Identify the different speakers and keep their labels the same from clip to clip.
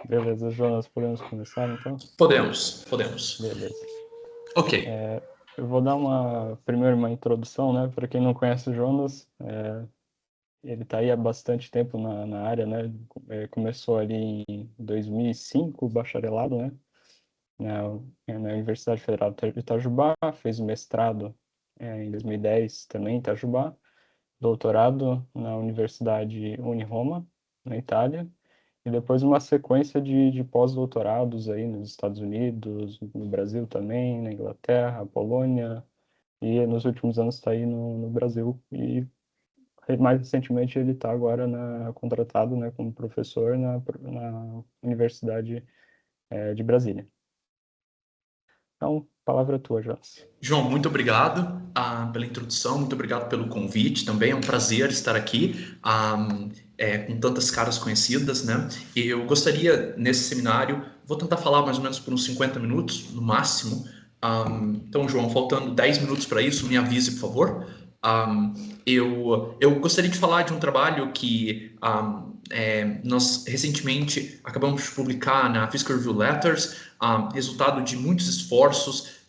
Speaker 1: Beleza, Jonas, podemos começar então?
Speaker 2: Podemos.
Speaker 1: Beleza.
Speaker 2: Ok.
Speaker 1: Eu vou dar primeiro uma introdução, né? Para quem não conhece o Jonas, ele está aí há bastante tempo na área, né? Começou ali em 2005, o bacharelado, né? Na Universidade Federal de Itajubá, fez o mestrado em 2010 também em Itajubá, doutorado na Universidade Uniroma, na Itália, e depois uma sequência de pós-doutorados aí nos Estados Unidos, no Brasil também, na Inglaterra, Polônia, e nos últimos anos está aí no Brasil. E mais recentemente ele está agora contratado, né, como professor na Universidade de Brasília. Então, palavra é tua, Jonas.
Speaker 2: João, muito obrigado pela introdução, muito obrigado pelo convite também. É um prazer estar aqui com tantas caras conhecidas, né? Eu gostaria, nesse seminário, vou tentar falar mais ou menos por uns 50 minutos, no máximo. Então, João, faltando 10 minutos para isso, me avise, por favor. Eu gostaria de falar de um trabalho que nós recentemente acabamos de publicar na Physical Review Letters, resultado de muitos esforços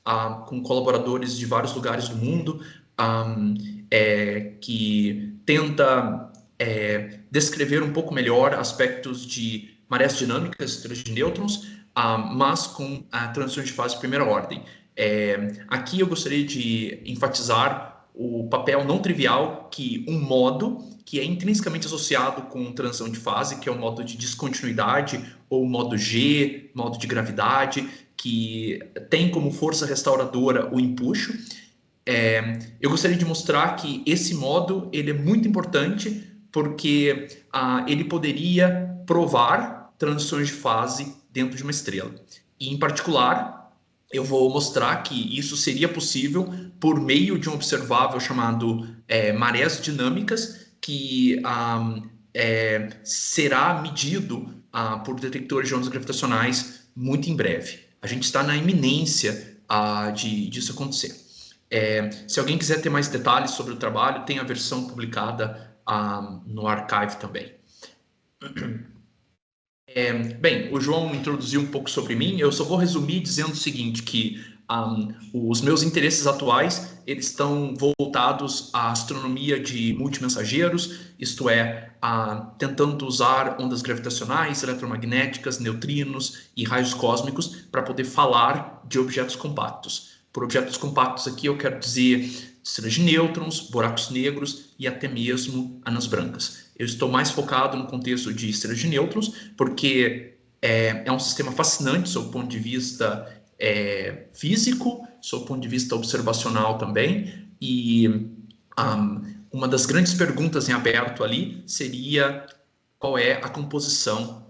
Speaker 2: com colaboradores de vários lugares do mundo, que tenta descrever um pouco melhor aspectos de marés dinâmicas, estrelas de nêutrons, mas com transições de fase de primeira ordem. Aqui eu gostaria de enfatizar o papel não trivial que um modo que é intrinsecamente associado com transição de fase, que é o modo de descontinuidade, ou modo G, modo de gravidade, que tem como força restauradora o empuxo. Eu gostaria de mostrar que esse modo ele é muito importante porque ele poderia provar transições de fase dentro de uma estrela. E, em particular, eu vou mostrar que isso seria possível por meio de um observável chamado marés dinâmicas, que será medido por detectores de ondas gravitacionais muito em breve. A gente está na iminência disso acontecer. Se alguém quiser ter mais detalhes sobre o trabalho, tem a versão publicada no Archive também. Bem, o João introduziu um pouco sobre mim. Eu só vou resumir dizendo o seguinte, que os meus interesses atuais eles estão voltados à astronomia de multimensageiros, isto é, tentando usar ondas gravitacionais, eletromagnéticas, neutrinos e raios cósmicos para poder falar de objetos compactos. Por objetos compactos aqui eu quero dizer estrelas de nêutrons, buracos negros e até mesmo anãs brancas. Eu estou mais focado no contexto de estrelas de nêutrons, porque é um sistema fascinante sob o ponto de vista físico, sob o ponto de vista observacional também, e uma das grandes perguntas em aberto ali seria qual é a composição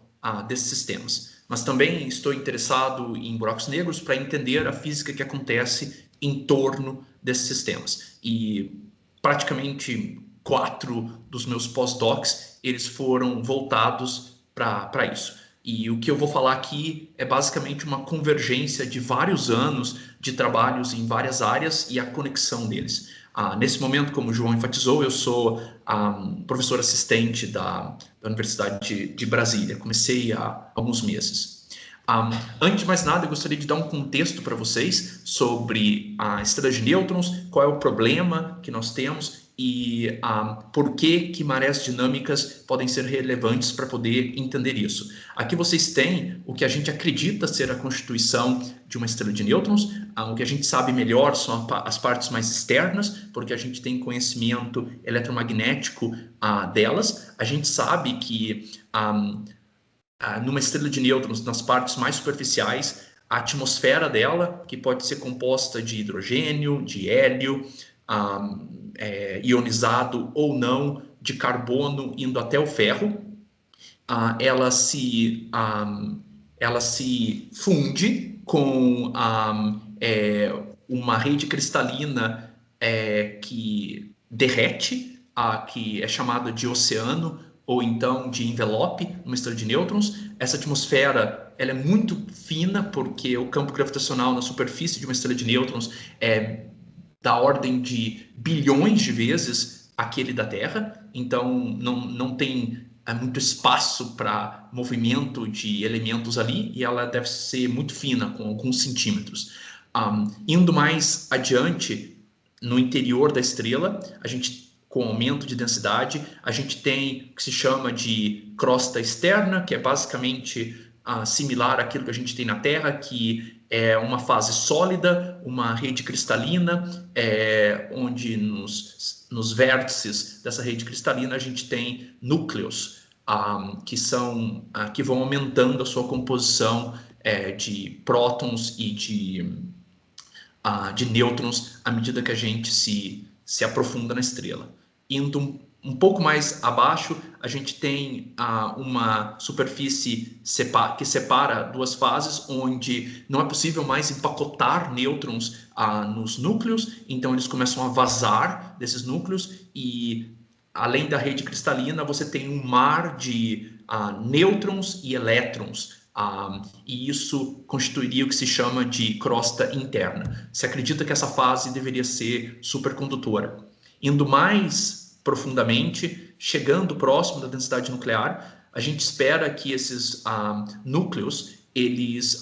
Speaker 2: desses sistemas. Mas também estou interessado em buracos negros para entender a física que acontece em torno desses sistemas. E praticamente 4 dos meus pós-docs eles foram voltados para isso. E o que eu vou falar aqui é basicamente uma convergência de vários anos de trabalhos em várias áreas e a conexão deles. Nesse momento, como o João enfatizou, eu sou professor assistente da Universidade de Brasília. Comecei há alguns meses. Antes de mais nada, eu gostaria de dar um contexto para vocês sobre a estrela de nêutrons, qual é o problema que nós temos e por que marés dinâmicas podem ser relevantes para poder entender isso. Aqui vocês têm o que a gente acredita ser a constituição de uma estrela de nêutrons. O que a gente sabe melhor são as partes mais externas, porque a gente tem conhecimento eletromagnético delas. A gente sabe que numa estrela de nêutrons, nas partes mais superficiais, a atmosfera dela, que pode ser composta de hidrogênio, de hélio, ionizado ou não, de carbono indo até o ferro, ela se funde com uma rede cristalina que derrete, que é chamada de oceano ou então de envelope, uma estrela de nêutrons. Essa atmosfera ela é muito fina porque o campo gravitacional na superfície de uma estrela de nêutrons é da ordem de bilhões de vezes aquele da Terra, então não tem muito espaço para movimento de elementos ali, e ela deve ser muito fina, com alguns centímetros. Indo mais adiante, no interior da estrela, a gente, com aumento de densidade, a gente tem o que se chama de crosta externa, que é basicamente similar àquilo que a gente tem na Terra, que é uma fase sólida, uma rede cristalina, onde nos vértices dessa rede cristalina a gente tem núcleos que vão aumentando a sua composição de prótons e de nêutrons à medida que a gente se aprofunda na estrela. Indo um pouco mais abaixo, a gente tem uma superfície que separa duas fases, onde não é possível mais empacotar nêutrons nos núcleos, então eles começam a vazar desses núcleos, e além da rede cristalina, você tem um mar de nêutrons e elétrons, e isso constituiria o que se chama de crosta interna. Se acredita que essa fase deveria ser supercondutora. Indo mais profundamente, chegando próximo da densidade nuclear, a gente espera que esses núcleos eles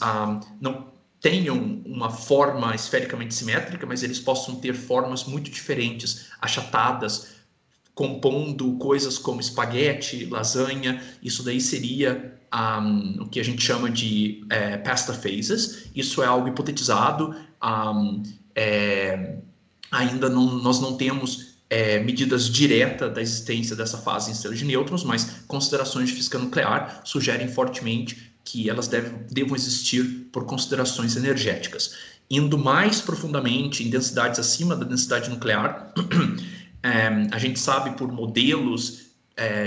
Speaker 2: não tenham uma forma esfericamente simétrica, mas eles possam ter formas muito diferentes, achatadas, compondo coisas como espaguete, lasanha. Isso daí seria o que a gente chama de pasta phases. Isso é algo hipotetizado. Ainda nós não temos medidas diretas da existência dessa fase em estrelas de nêutrons, mas considerações de física nuclear sugerem fortemente que elas devam existir por considerações energéticas. Indo mais profundamente em densidades acima da densidade nuclear, a gente sabe por modelos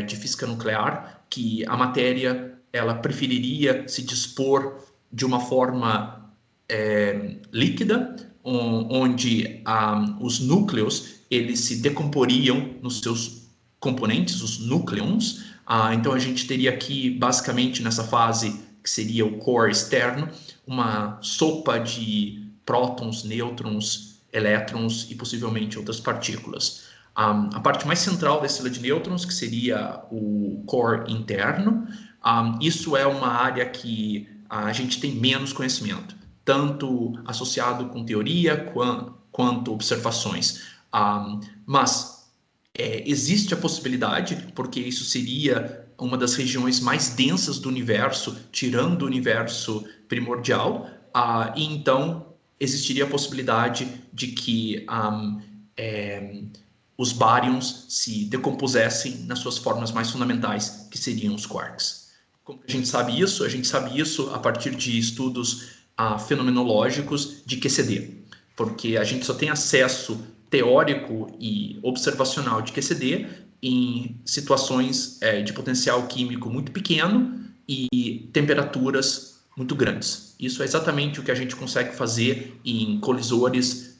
Speaker 2: de física nuclear que a matéria ela preferiria se dispor de uma forma líquida, onde os núcleos eles se decomporiam nos seus componentes, os núcleons. Então a gente teria aqui basicamente nessa fase, que seria o core externo, uma sopa de prótons, nêutrons, elétrons e possivelmente outras partículas. A parte mais central da estrela de nêutrons, que seria o core interno, isso é uma área que a gente tem menos conhecimento, tanto associado com teoria quanto observações. Mas existe a possibilidade, porque isso seria uma das regiões mais densas do universo, tirando o universo primordial, e então existiria a possibilidade de que os baryons se decompusessem nas suas formas mais fundamentais, que seriam os quarks. Como a gente sabe isso? A gente sabe isso a partir de estudos fenomenológicos de QCD, porque a gente só tem acesso teórico e observacional de QCD em situações de potencial químico muito pequeno e temperaturas muito grandes. Isso é exatamente o que a gente consegue fazer em colisores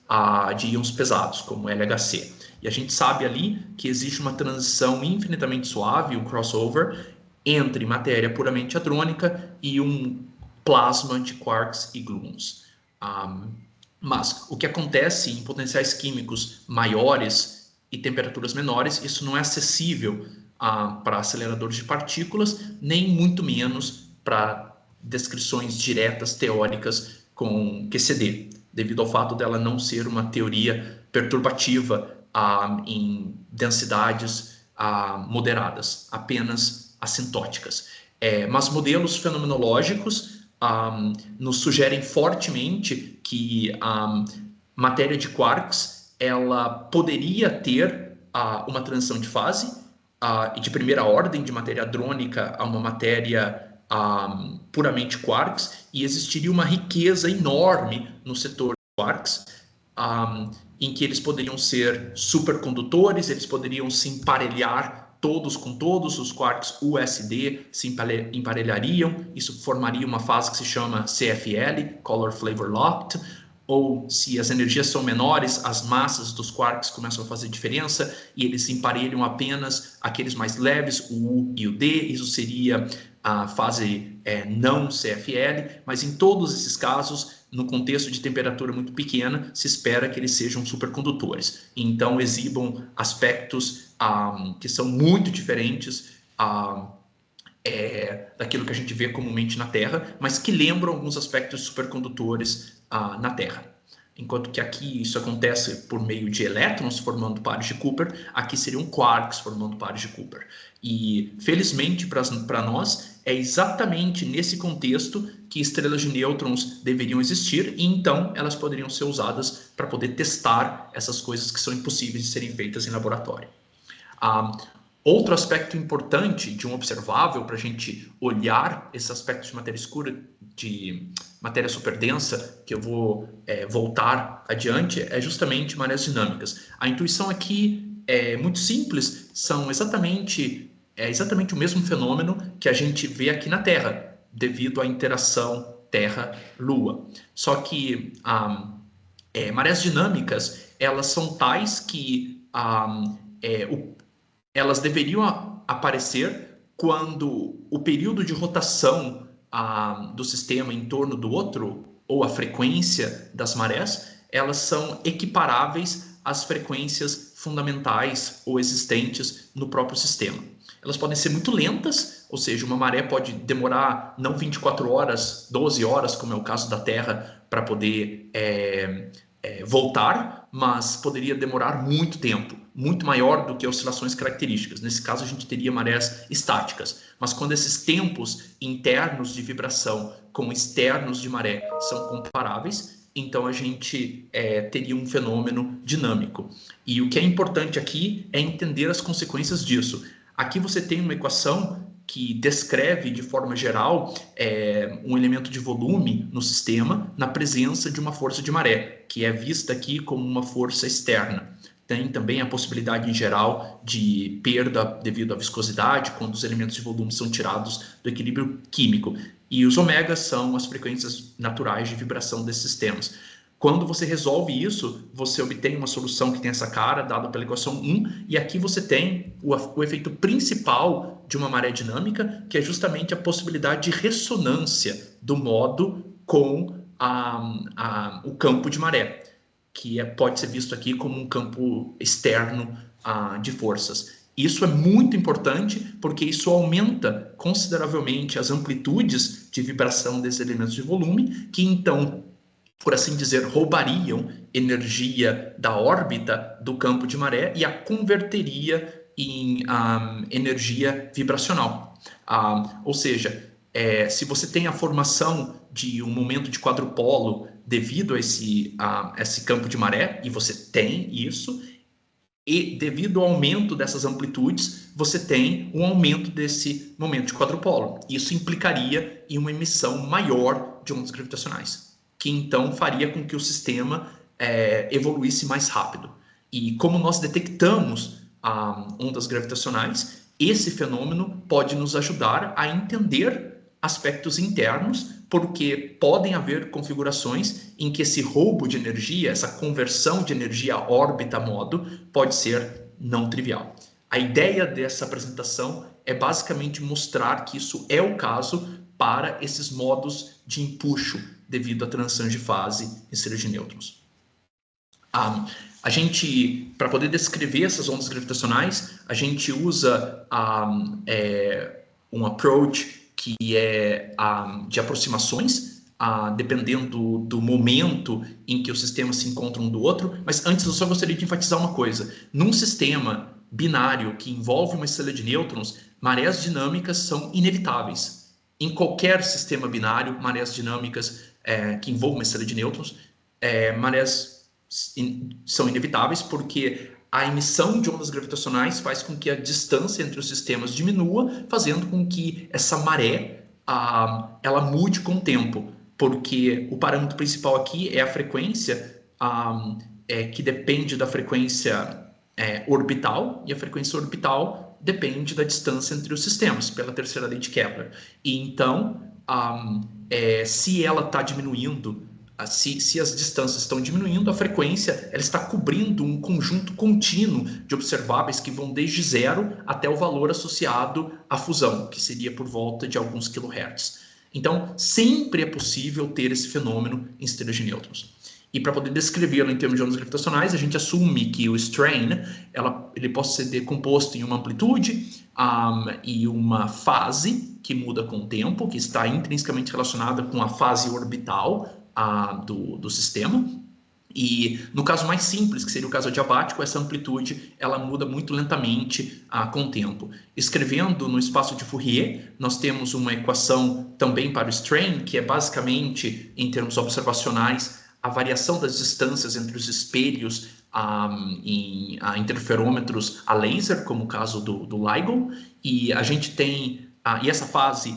Speaker 2: de íons pesados, como LHC. E a gente sabe ali que existe uma transição infinitamente suave, um crossover, entre matéria puramente hadrônica e um plasma de quarks e gluons. Mas o que acontece em potenciais químicos maiores e temperaturas menores, isso não é acessível para aceleradores de partículas, nem muito menos para descrições diretas teóricas com QCD, devido ao fato dela não ser uma teoria perturbativa em densidades moderadas, apenas assintóticas. Mas modelos fenomenológicos nos sugerem fortemente que a matéria de quarks ela poderia ter uma transição de fase de primeira ordem, de matéria hadrônica a uma matéria puramente quarks, e existiria uma riqueza enorme no setor de quarks, em que eles poderiam ser supercondutores, eles poderiam se emparelhar todos com todos, os quarks USD se emparelhariam, isso formaria uma fase que se chama CFL, Color Flavor Locked, ou se as energias são menores, as massas dos quarks começam a fazer diferença e eles se emparelham apenas aqueles mais leves, o U e o D, isso seria a fase não CFL, mas em todos esses casos, no contexto de temperatura muito pequena, se espera que eles sejam supercondutores. Então, exibam aspectos que são muito diferentes daquilo que a gente vê comumente na Terra, mas que lembram alguns aspectos supercondutores na Terra. Enquanto que aqui isso acontece por meio de elétrons formando pares de Cooper, aqui seriam quarks formando pares de Cooper. E, felizmente para nós, é exatamente nesse contexto que estrelas de nêutrons deveriam existir, e então elas poderiam ser usadas para poder testar essas coisas que são impossíveis de serem feitas em laboratório. Outro aspecto importante de um observável para a gente olhar esses aspectos de matéria escura, de matéria superdensa, que eu vou voltar adiante, é justamente marés dinâmicas. A intuição aqui é muito simples, são exatamente o mesmo fenômeno que a gente vê aqui na Terra, devido à interação Terra-Lua. Só que marés dinâmicas, elas são tais que elas deveriam aparecer quando o período de rotação do sistema em torno do outro, ou a frequência das marés, elas são equiparáveis às frequências fundamentais ou existentes no próprio sistema. Elas podem ser muito lentas, ou seja, uma maré pode demorar não 24 horas, 12 horas, como é o caso da Terra, para poder voltar, mas poderia demorar muito tempo, muito maior do que oscilações características. Nesse caso, a gente teria marés estáticas. Mas quando esses tempos internos de vibração com externos de maré são comparáveis, então a gente teria um fenômeno dinâmico. E o que é importante aqui é entender as consequências disso. Aqui você tem uma equação que descreve de forma geral um elemento de volume no sistema na presença de uma força de maré, que é vista aqui como uma força externa. Tem também a possibilidade em geral de perda devido à viscosidade, quando os elementos de volume são tirados do equilíbrio químico. E os ômegas são as frequências naturais de vibração desses sistemas. Quando você resolve isso, você obtém uma solução que tem essa cara, dada pela equação 1, e aqui você tem o efeito principal de uma maré dinâmica, que é justamente a possibilidade de ressonância do modo com o campo de maré, que pode ser visto aqui como um campo externo de forças. Isso é muito importante porque isso aumenta consideravelmente as amplitudes de vibração desses elementos de volume, que então, por assim dizer, roubariam energia da órbita do campo de maré e a converteria em energia vibracional. Ou seja, se você tem a formação de um momento de quadrupolo devido a esse campo de maré, e você tem isso, e devido ao aumento dessas amplitudes, você tem um aumento desse momento de quadrupolo. Isso implicaria em uma emissão maior de ondas gravitacionais, que então faria com que o sistema evoluísse mais rápido. E como nós detectamos ondas gravitacionais, esse fenômeno pode nos ajudar a entender aspectos internos, porque podem haver configurações em que esse roubo de energia, essa conversão de energia órbita-modo, pode ser não trivial. A ideia dessa apresentação é basicamente mostrar que isso é o caso para esses modos de empuxo devido à transição de fase em estrelas de nêutrons. A gente, para poder descrever essas ondas gravitacionais, a gente usa um approach que é de aproximações, dependendo do momento em que os sistemas se encontram um do outro. Mas antes eu só gostaria de enfatizar uma coisa. Num sistema binário que envolve uma estrela de nêutrons, marés dinâmicas são inevitáveis. Em qualquer sistema binário, marés dinâmicas que envolvam uma estrela de nêutrons, marés são inevitáveis porque a emissão de ondas gravitacionais faz com que a distância entre os sistemas diminua, fazendo com que essa maré ela mude com o tempo, porque o parâmetro principal aqui é a frequência que depende da frequência orbital, e a frequência orbital depende da distância entre os sistemas, pela terceira lei de Kepler. E então, se ela está diminuindo, se as distâncias estão diminuindo, a frequência ela está cobrindo um conjunto contínuo de observáveis que vão desde 0 até o valor associado à fusão, que seria por volta de alguns kHz. Então, sempre é possível ter esse fenômeno em estrelas de nêutrons. E para poder descrevê-lo em termos de ondas gravitacionais, a gente assume que o strain ele pode ser decomposto em uma amplitude e uma fase que muda com o tempo, que está intrinsecamente relacionada com a fase orbital do sistema. E no caso mais simples, que seria o caso adiabático, essa amplitude ela muda muito lentamente com o tempo. Escrevendo no espaço de Fourier, nós temos uma equação também para o strain, que é basicamente, em termos observacionais, a variação das distâncias entre os espelhos em interferômetros a laser, como o caso do LIGO, e a gente tem, e essa fase,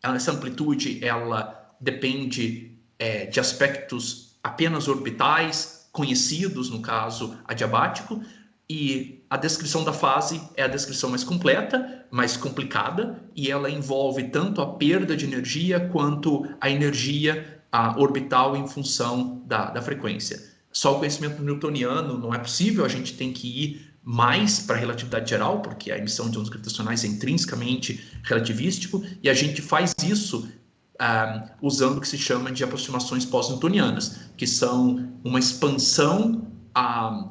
Speaker 2: essa amplitude, ela depende de aspectos apenas orbitais, conhecidos, no caso adiabático, e a descrição da fase é a descrição mais completa, mais complicada, e ela envolve tanto a perda de energia quanto a energia orbital em função da frequência. Só o conhecimento newtoniano não é possível, a gente tem que ir mais para a relatividade geral, porque a emissão de ondas gravitacionais é intrinsecamente relativístico, e a gente faz isso usando o que se chama de aproximações pós-newtonianas, que são uma expansão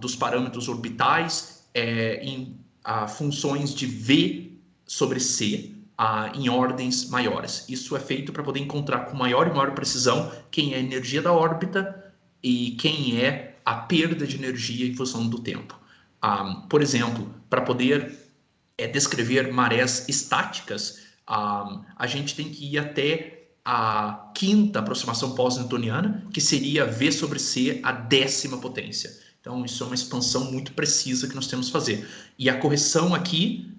Speaker 2: dos parâmetros orbitais em funções de V sobre C em ordens maiores. Isso é feito para poder encontrar com maior e maior precisão quem é a energia da órbita e quem é a perda de energia em função do tempo. Por exemplo, para poder descrever marés estáticas, a gente tem que ir até a quinta aproximação pós-newtoniana, que seria V sobre C à 10ª potência. Então, isso é uma expansão muito precisa que nós temos que fazer. E a correção aqui,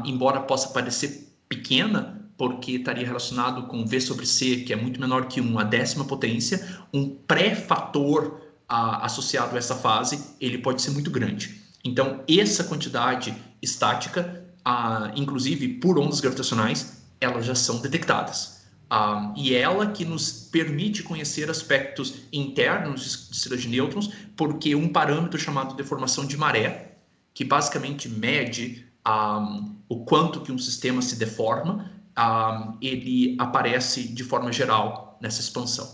Speaker 2: embora possa parecer pequena, porque estaria relacionado com V sobre C, que é muito menor que 1 à 10ª potência, um pré-fator associado a essa fase, ele pode ser muito grande. Então, essa quantidade estática, inclusive por ondas gravitacionais, elas já são detectadas. E ela que nos permite conhecer aspectos internos de estrelas de nêutrons, porque um parâmetro chamado deformação de maré, que basicamente mede o quanto que um sistema se deforma, ele aparece de forma geral nessa expansão.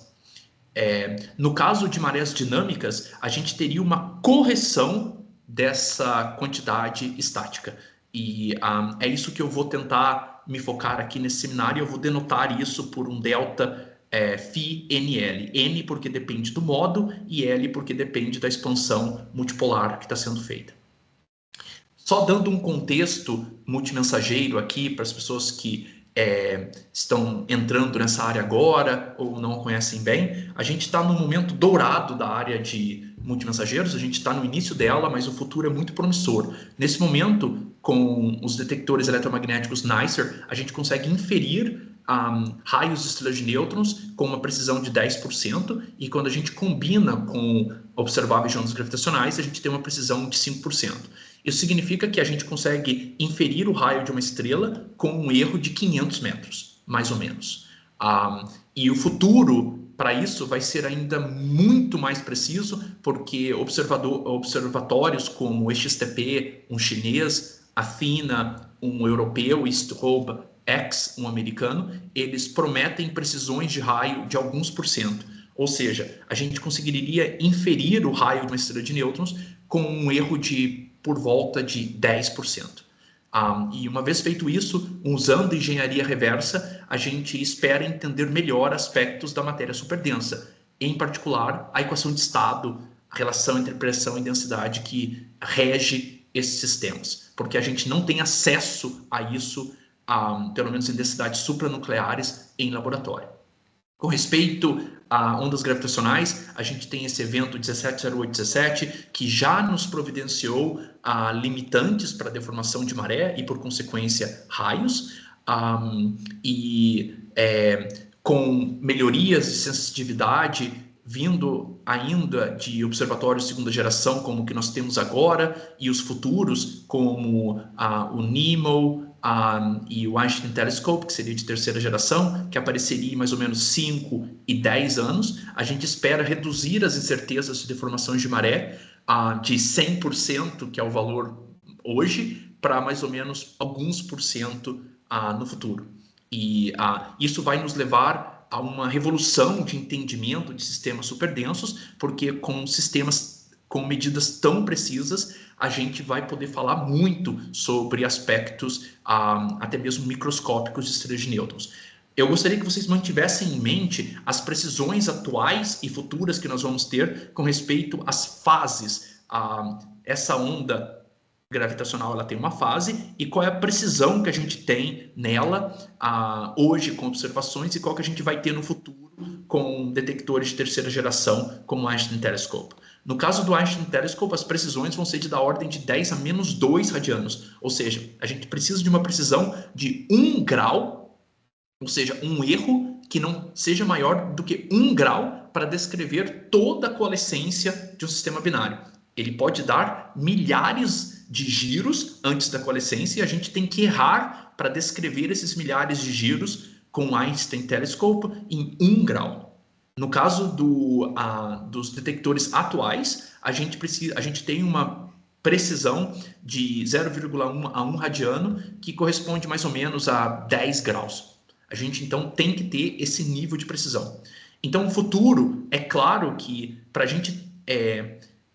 Speaker 2: No caso de marés dinâmicas, a gente teria uma correção dessa quantidade estática. E é isso que eu vou tentar me focar aqui nesse seminário. Eu vou denotar isso por um delta φNL. N porque depende do modo e L porque depende da expansão multipolar que está sendo feita. Só dando um contexto multimensageiro aqui para as pessoas que estão entrando nessa área agora ou não a conhecem bem, a gente está no momento dourado da área de multimensageiros, a gente está no início dela, mas o futuro é muito promissor. Nesse momento, com os detectores eletromagnéticos NICER, a gente consegue inferir raios de estrelas de nêutrons com uma precisão de 10%, e quando a gente combina com observáveis de ondas gravitacionais, a gente tem uma precisão de 5%. Isso significa que a gente consegue inferir o raio de uma estrela com um erro de 500 metros, mais ou menos. E o futuro para isso vai ser ainda muito mais preciso, porque observatórios como o EXTP, um chinês, a FINA, um europeu, e Strobe X, um americano, eles prometem precisões de raio de alguns %. Ou seja, a gente conseguiria inferir o raio de uma estrela de nêutrons com um erro de por volta de 10%. E uma vez feito isso, usando engenharia reversa, a gente espera entender melhor aspectos da matéria superdensa, em particular a equação de estado, a relação entre pressão e densidade que rege esses sistemas, porque a gente não tem acesso a isso, pelo menos em densidades supranucleares, em laboratório. Com respeito a ondas gravitacionais, a gente tem esse evento 170817, que já nos providenciou limitantes para a deformação de maré e, por consequência, raios, com melhorias de sensitividade vindo ainda de observatórios de segunda geração, como o que nós temos agora, e os futuros, como o NEMO, e o Einstein Telescope, que seria de terceira geração, que apareceria em mais ou menos 5 e 10 anos. A gente espera reduzir as incertezas de deformações de maré de 100%, que é o valor hoje, para mais ou menos alguns % no futuro. E isso vai nos levar a uma revolução de entendimento de sistemas superdensos, porque com sistemas com medidas tão precisas, a gente vai poder falar muito sobre aspectos até mesmo microscópicos de estrelas de nêutrons. Eu gostaria que vocês mantivessem em mente as precisões atuais e futuras que nós vamos ter com respeito às fases. Essa onda gravitacional, ela tem uma fase, e qual é a precisão que a gente tem nela hoje com observações, e qual que a gente vai ter no futuro com detectores de terceira geração, como o Einstein Telescope. No caso do Einstein Telescope, as precisões vão ser da ordem de 10 a menos 2 radianos, ou seja, a gente precisa de uma precisão de 1 grau, ou seja, um erro que não seja maior do que 1 grau para descrever toda a coalescência de um sistema binário. Ele pode dar milhares de giros antes da coalescência, e a gente tem que errar para descrever esses milhares de giros com o Einstein Telescope em 1 grau. No caso dos detectores atuais, a gente tem uma precisão de 0,1 a 1 radiano, que corresponde mais ou menos a 10 graus. A gente, então, tem que ter esse nível de precisão. Então, o futuro, é claro que para a gente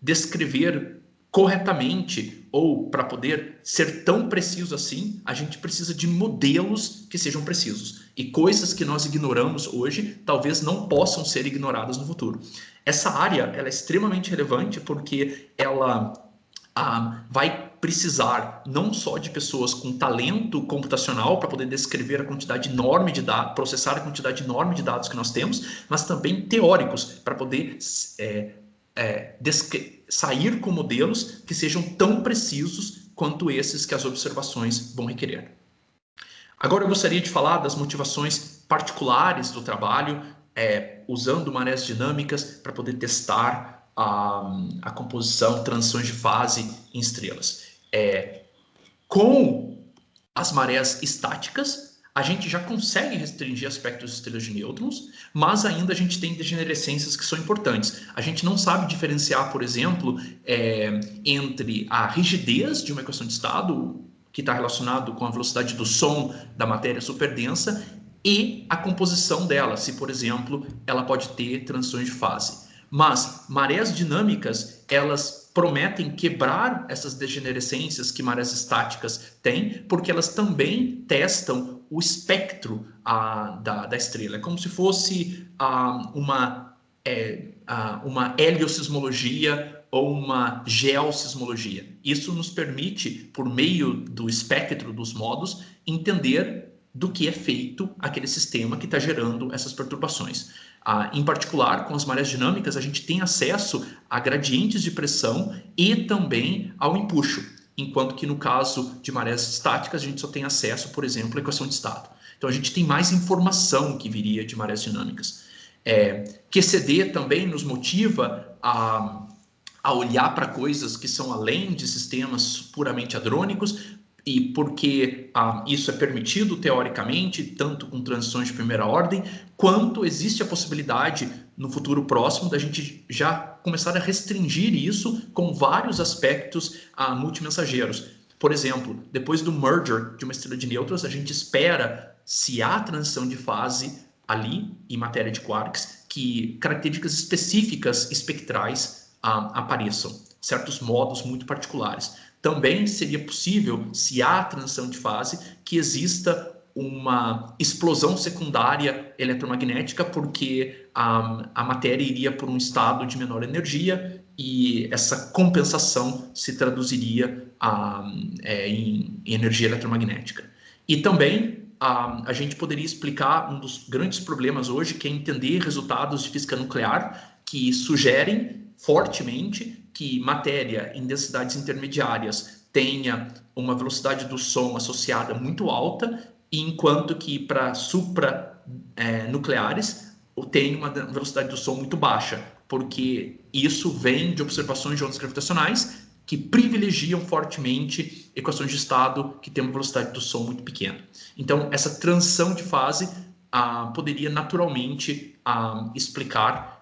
Speaker 2: descrever corretamente, ou para poder ser tão preciso assim, a gente precisa de modelos que sejam precisos. E coisas que nós ignoramos hoje, talvez não possam ser ignoradas no futuro. Essa área, ela é extremamente relevante, porque ela vai precisar não só de pessoas com talento computacional para poder descrever a quantidade enorme de dados, processar a quantidade enorme de dados que nós temos, mas também teóricos para poder sair com modelos que sejam tão precisos quanto esses que as observações vão requerer. Agora eu gostaria de falar das motivações particulares do trabalho, usando marés dinâmicas para poder testar a composição, transições de fase em estrelas. Com as marés estáticas, a gente já consegue restringir aspectos de estrelas de nêutrons, mas ainda a gente tem degenerescências que são importantes. A gente não sabe diferenciar, por exemplo, entre a rigidez de uma equação de estado, que está relacionado com a velocidade do som da matéria superdensa, e a composição dela, se, por exemplo, ela pode ter transições de fase. Mas marés dinâmicas, elas prometem quebrar essas degenerescências que marés estáticas têm, porque elas também testam o espectro da estrela. É como se fosse uma heliosismologia ou uma geossismologia. Isso nos permite, por meio do espectro dos modos, entender do que é feito aquele sistema que está gerando essas perturbações. Em particular, com as marés dinâmicas, a gente tem acesso a gradientes de pressão e também ao empuxo, enquanto que no caso de marés estáticas, a gente só tem acesso, por exemplo, à equação de estado. Então, a gente tem mais informação que viria de marés dinâmicas. QCD também nos motiva a olhar para coisas que são além de sistemas puramente hadrônicos, e porque isso é permitido teoricamente, tanto com transições de primeira ordem, quanto existe a possibilidade no futuro próximo da gente já começar a restringir isso com vários aspectos multimensageiros. Por exemplo, depois do merger de uma estrela de nêutrons, a gente espera, se há transição de fase ali em matéria de quarks, que características específicas espectrais apareçam, certos modos muito particulares. Também seria possível, se há transição de fase, que exista uma explosão secundária eletromagnética, porque a matéria iria por um estado de menor energia e essa compensação se traduziria em energia eletromagnética. E também a gente poderia explicar um dos grandes problemas hoje, que é entender resultados de física nuclear que sugerem fortemente que matéria em densidades intermediárias tenha uma velocidade do som associada muito alta, enquanto que para supranucleares tem uma velocidade do som muito baixa, porque isso vem de observações de ondas gravitacionais que privilegiam fortemente equações de estado que têm uma velocidade do som muito pequena. Então, essa transição de fase poderia naturalmente explicar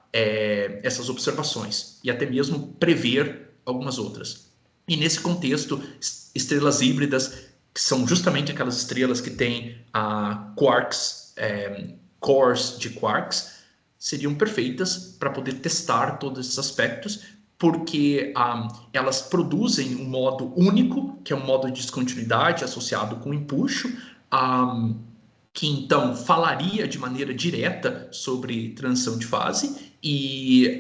Speaker 2: essas observações e até mesmo prever algumas outras. E nesse contexto, estrelas híbridas, que são justamente aquelas estrelas que têm quarks cores de quarks seriam perfeitas para poder testar todos esses aspectos, porque elas produzem um modo único, que é um modo de descontinuidade associado com empuxo, que então falaria de maneira direta sobre transição de fase, e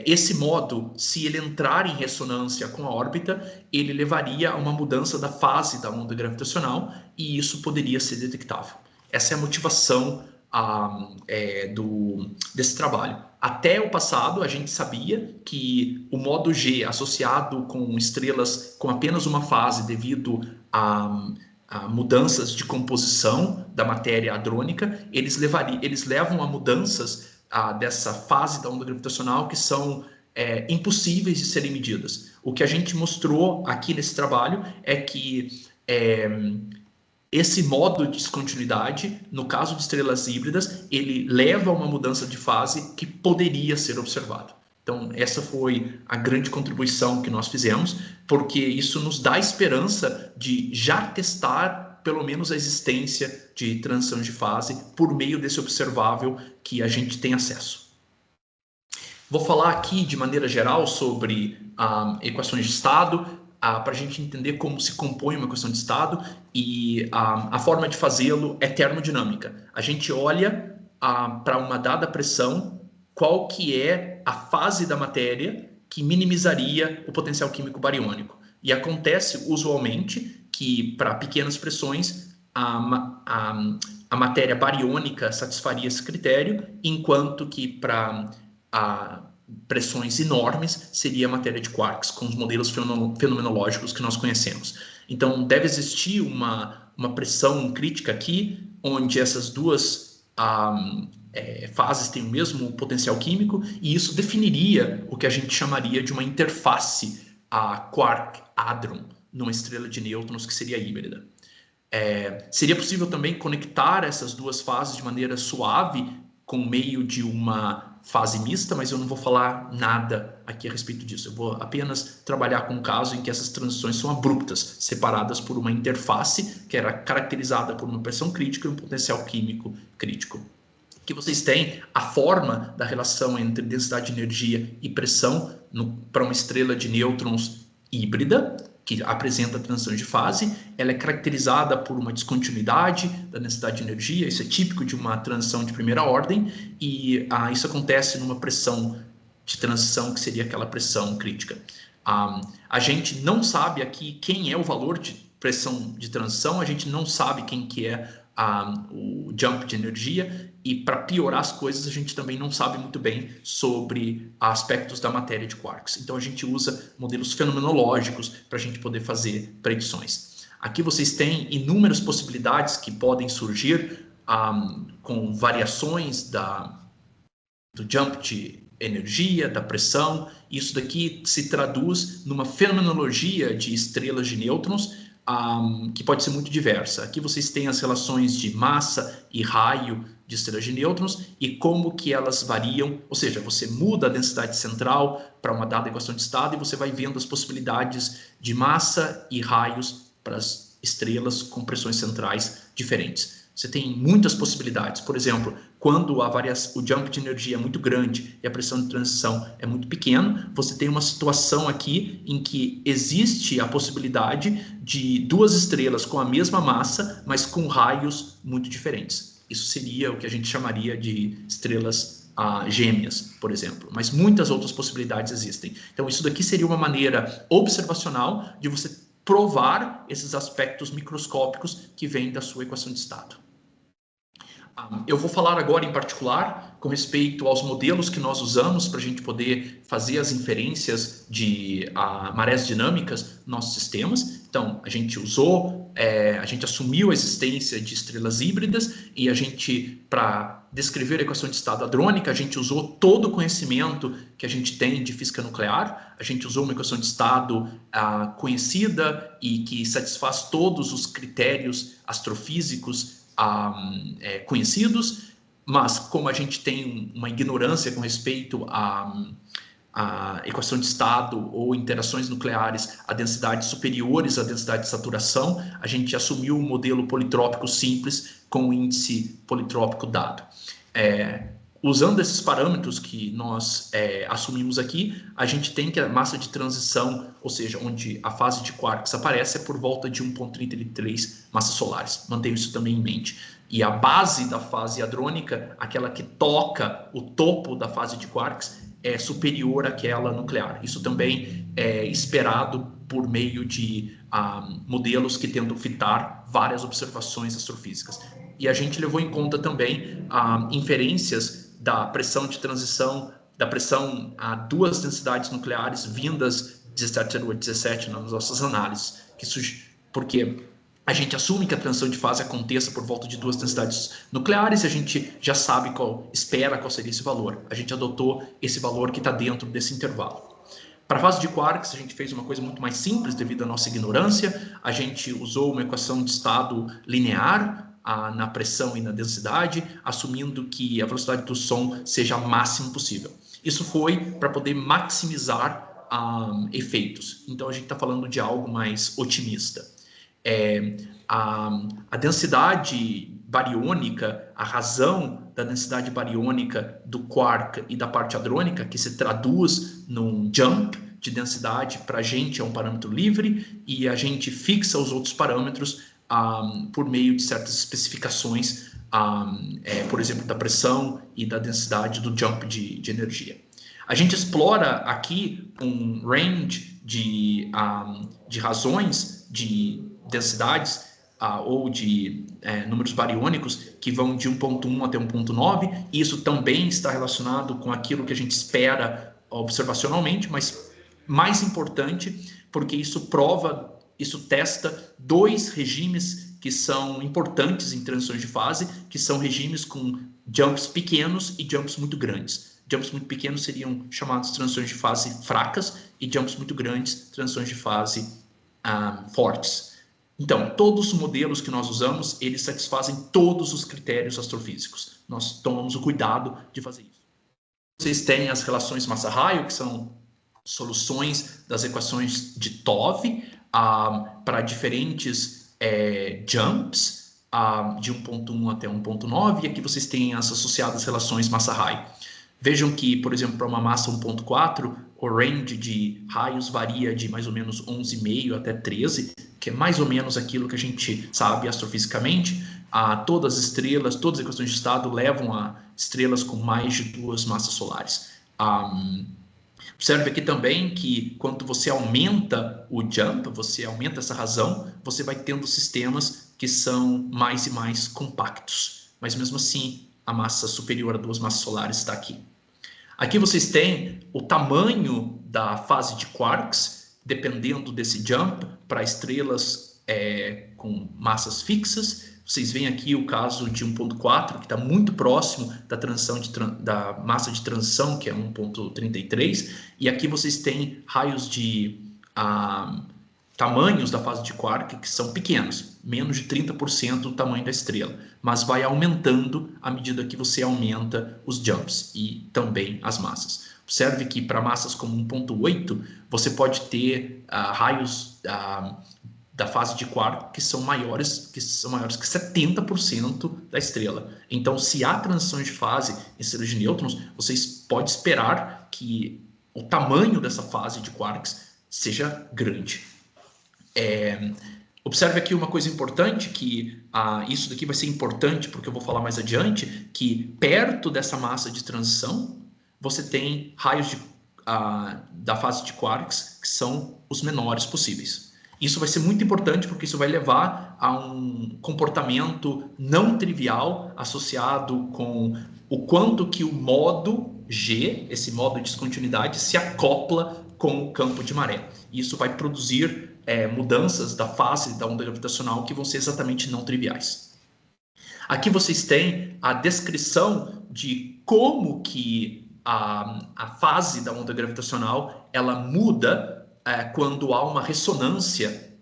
Speaker 2: esse modo, se ele entrar em ressonância com a órbita, ele levaria a uma mudança da fase da onda gravitacional, e isso poderia ser detectável. Essa é a motivação desse trabalho. Até o passado, a gente sabia que o modo G associado com estrelas com apenas uma fase devido a mudanças de composição da matéria hadrônica, eles levam a mudanças dessa fase da onda gravitacional que são impossíveis de serem medidas. O que a gente mostrou aqui nesse trabalho é que esse modo de descontinuidade, no caso de estrelas híbridas, ele leva a uma mudança de fase que poderia ser observado. Então, essa foi a grande contribuição que nós fizemos, porque isso nos dá esperança de já testar, pelo menos, a existência de transição de fase por meio desse observável que a gente tem acesso. Vou falar aqui, de maneira geral, sobre equações de estado, para a gente entender como se compõe uma equação de estado, e a forma de fazê-lo é termodinâmica. A gente olha para uma dada pressão, qual que é a fase da matéria que minimizaria o potencial químico bariônico. E acontece, usualmente, que para pequenas pressões, a matéria bariônica satisfaria esse critério, enquanto que para pressões enormes seria a matéria de quarks, com os modelos fenomenológicos que nós conhecemos. Então, deve existir uma pressão crítica aqui, onde essas duas fases têm o mesmo potencial químico, e isso definiria o que a gente chamaria de uma interface quark-hadron numa estrela de nêutrons que seria híbrida. Seria possível também conectar essas duas fases de maneira suave com meio de uma fase mista, mas eu não vou falar nada aqui a respeito disso. Eu vou apenas trabalhar com um caso em que essas transições são abruptas, separadas por uma interface que era caracterizada por uma pressão crítica e um potencial químico crítico. Aqui vocês têm a forma da relação entre densidade de energia e pressão para uma estrela de nêutrons híbrida, que apresenta transição de fase. Ela é caracterizada por uma descontinuidade da densidade de energia, isso é típico de uma transição de primeira ordem, e isso acontece numa pressão de transição que seria aquela pressão crítica. A gente não sabe aqui quem é o valor de pressão de transição, a gente não sabe quem que é o jump de energia, e para piorar as coisas, a gente também não sabe muito bem sobre aspectos da matéria de quarks. Então a gente usa modelos fenomenológicos para a gente poder fazer predições. Aqui vocês têm inúmeras possibilidades que podem surgir com variações do jump de energia, da pressão. Isso daqui se traduz numa fenomenologia de estrelas de nêutrons, que pode ser muito diversa. Aqui vocês têm as relações de massa e raio de estrelas de nêutrons e como que elas variam, ou seja, você muda a densidade central para uma dada equação de estado e você vai vendo as possibilidades de massa e raios para as estrelas com pressões centrais diferentes. Você tem muitas possibilidades. Por exemplo, quando o jump de energia é muito grande e a pressão de transição é muito pequena, você tem uma situação aqui em que existe a possibilidade de duas estrelas com a mesma massa, mas com raios muito diferentes. Isso seria o que a gente chamaria de estrelas gêmeas, por exemplo. Mas muitas outras possibilidades existem. Então, isso daqui seria uma maneira observacional de você provar esses aspectos microscópicos que vêm da sua equação de estado. Eu vou falar agora em particular com respeito aos modelos que nós usamos para a gente poder fazer as inferências de marés dinâmicas nos nossos sistemas. Então, a gente assumiu a existência de estrelas híbridas e a gente, para descrever a equação de estado hadrônica, a gente usou todo o conhecimento que a gente tem de física nuclear. A gente usou uma equação de estado conhecida e que satisfaz todos os critérios astrofísicos conhecidos, mas como a gente tem uma ignorância com respeito a equação de estado ou interações nucleares a densidades superiores à densidade de saturação, a gente assumiu um modelo politrópico simples com o índice politrópico dado. Usando esses parâmetros que nós assumimos aqui, a gente tem que a massa de transição, ou seja, onde a fase de quarks aparece, é por volta de 1,33 massas solares. Mantenho isso também em mente. E a base da fase hadrônica, aquela que toca o topo da fase de quarks, é superior àquela nuclear. Isso também é esperado por meio de modelos que tentam fitar várias observações astrofísicas. E a gente levou em conta também inferências da pressão de transição, da pressão a duas densidades nucleares vindas de 17 nas nossas análises, porque a gente assume que a transição de fase aconteça por volta de duas densidades nucleares e a gente já sabe espera qual seria esse valor. A gente adotou esse valor que está dentro desse intervalo. Para a fase de quarks, a gente fez uma coisa muito mais simples devido à nossa ignorância. A gente usou uma equação de estado linear na pressão e na densidade, assumindo que a velocidade do som seja a máxima possível. Isso foi para poder maximizar efeitos. Então, a gente está falando de algo mais otimista. A densidade bariônica, a razão da densidade bariônica do quark e da parte hadrônica, que se traduz num jump de densidade, para a gente é um parâmetro livre, e a gente fixa os outros parâmetros por meio de certas especificações, por exemplo, da pressão e da densidade do jump de energia. A gente explora aqui um range de razões de densidades ou de números bariônicos que vão de 1.1 até 1.9. Isso também está relacionado com aquilo que a gente espera observacionalmente, mas mais importante, porque isso testa dois regimes que são importantes em transições de fase, que são regimes com jumps pequenos e jumps muito grandes. Jumps muito pequenos seriam chamados transições de fase fracas e jumps muito grandes, transições de fase fortes. Então, todos os modelos que nós usamos, eles satisfazem todos os critérios astrofísicos. Nós tomamos o cuidado de fazer isso. Vocês têm as relações massa-raio, que são soluções das equações de TOV para diferentes jumps de 1.1 até 1.9, e aqui vocês têm as associadas relações massa-raio. Vejam que, por exemplo, para uma massa 1.4, o range de raios varia de mais ou menos 11,5 até 13, que é mais ou menos aquilo que a gente sabe astrofisicamente. Todas as estrelas, todas as equações de estado levam a estrelas com mais de 2 massas solares. Observe aqui também que quando você aumenta o jump, você aumenta essa razão, você vai tendo sistemas que são mais e mais compactos. Mas mesmo assim, a massa superior a 2 massas solares está aqui. Aqui vocês têm o tamanho da fase de quarks, dependendo desse jump, para estrelas com massas fixas. Vocês veem aqui o caso de 1.4, que está muito próximo da transição da massa de transição, que é 1.33. E aqui vocês têm raios de tamanhos da fase de quark que são pequenos, menos de 30% do tamanho da estrela, mas vai aumentando à medida que você aumenta os jumps e também as massas. Observe que para massas como 1.8, você pode ter raios da fase de quark que são maiores que 70% da estrela. Então, se há transições de fase em estrelas de nêutrons, vocês podem esperar que o tamanho dessa fase de quarks seja grande. Observe aqui uma coisa importante, que isso daqui vai ser importante porque eu vou falar mais adiante, que perto dessa massa de transição, você tem raios da fase de quarks que são os menores possíveis. Isso vai ser muito importante porque isso vai levar a um comportamento não trivial associado com o quanto que o modo G, esse modo de descontinuidade, se acopla com o campo de maré. Isso vai produzir mudanças da fase da onda gravitacional que vão ser exatamente não triviais. Aqui vocês têm a descrição de como que a fase da onda gravitacional ela muda quando há uma ressonância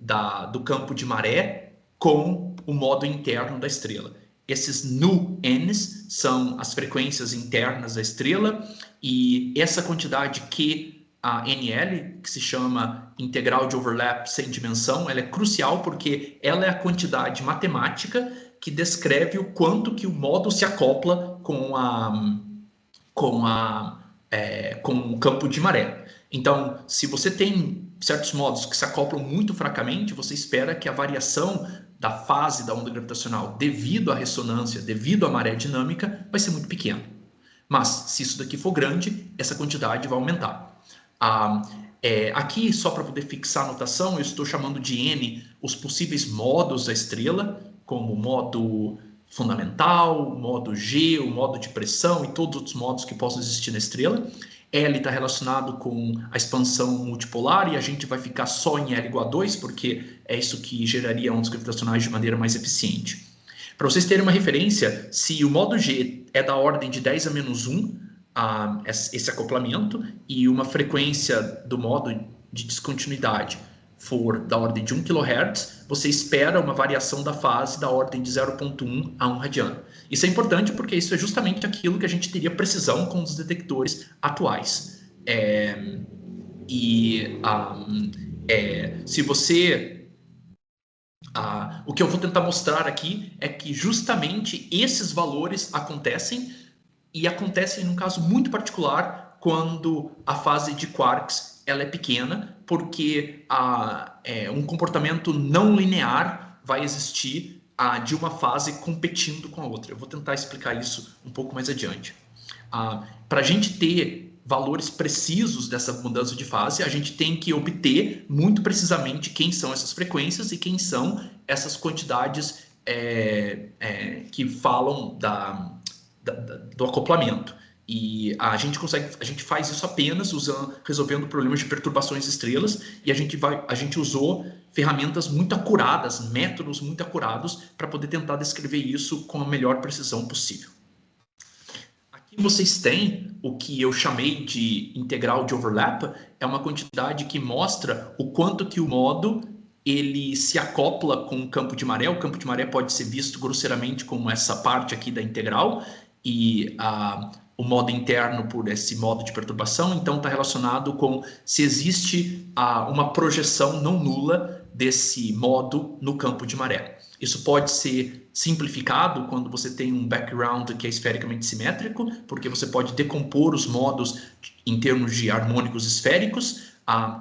Speaker 2: do campo de maré com o modo interno da estrela. Esses nu-n's são as frequências internas da estrela, e essa quantidade Q, a NL, que se chama integral de overlap sem dimensão, ela é crucial porque ela é a quantidade matemática que descreve o quanto que o modo se acopla com o campo de maré. Então, se você tem certos modos que se acoplam muito fracamente, você espera que a variação da fase da onda gravitacional devido à ressonância, devido à maré dinâmica, vai ser muito pequena. Mas, se isso daqui for grande, essa quantidade vai aumentar. Aqui, só para poder fixar a notação, eu estou chamando de N os possíveis modos da estrela, como o modo fundamental, o modo G, o modo de pressão e todos os outros modos que possam existir na estrela. L está relacionado com a expansão multipolar e a gente vai ficar só em L igual a 2, porque é isso que geraria ondas gravitacionais de maneira mais eficiente. Para vocês terem uma referência, se o modo G é da ordem de 10 a menos 1, esse acoplamento, e uma frequência do modo de descontinuidade for da ordem de 1 kHz, você espera uma variação da fase da ordem de 0,1 a 1 radiano. Isso é importante porque isso é justamente aquilo que a gente teria precisão com os detectores atuais. Se você... o que eu vou tentar mostrar aqui é que justamente esses valores acontecem, e acontecem num caso muito particular quando a fase de quarks ela é pequena, porque um comportamento não linear vai existir de uma fase competindo com a outra. Eu vou tentar explicar isso um pouco mais adiante. Para a gente ter valores precisos dessa mudança de fase, a gente tem que obter muito precisamente quem são essas frequências e quem são essas quantidades que falam do acoplamento. E a gente faz isso apenas resolvendo problemas de perturbações de estrelas, e a gente usou ferramentas muito acuradas, métodos muito acurados, para poder tentar descrever isso com a melhor precisão possível. Aqui vocês têm o que eu chamei de integral de overlap, é uma quantidade que mostra o quanto que o modo ele se acopla com o campo de maré. O campo de maré pode ser visto grosseiramente como essa parte aqui da integral, e o modo interno por esse modo de perturbação, então está relacionado com se existe uma projeção não nula desse modo no campo de maré. Isso pode ser simplificado quando você tem um background que é esfericamente simétrico, porque você pode decompor os modos em termos de harmônicos esféricos,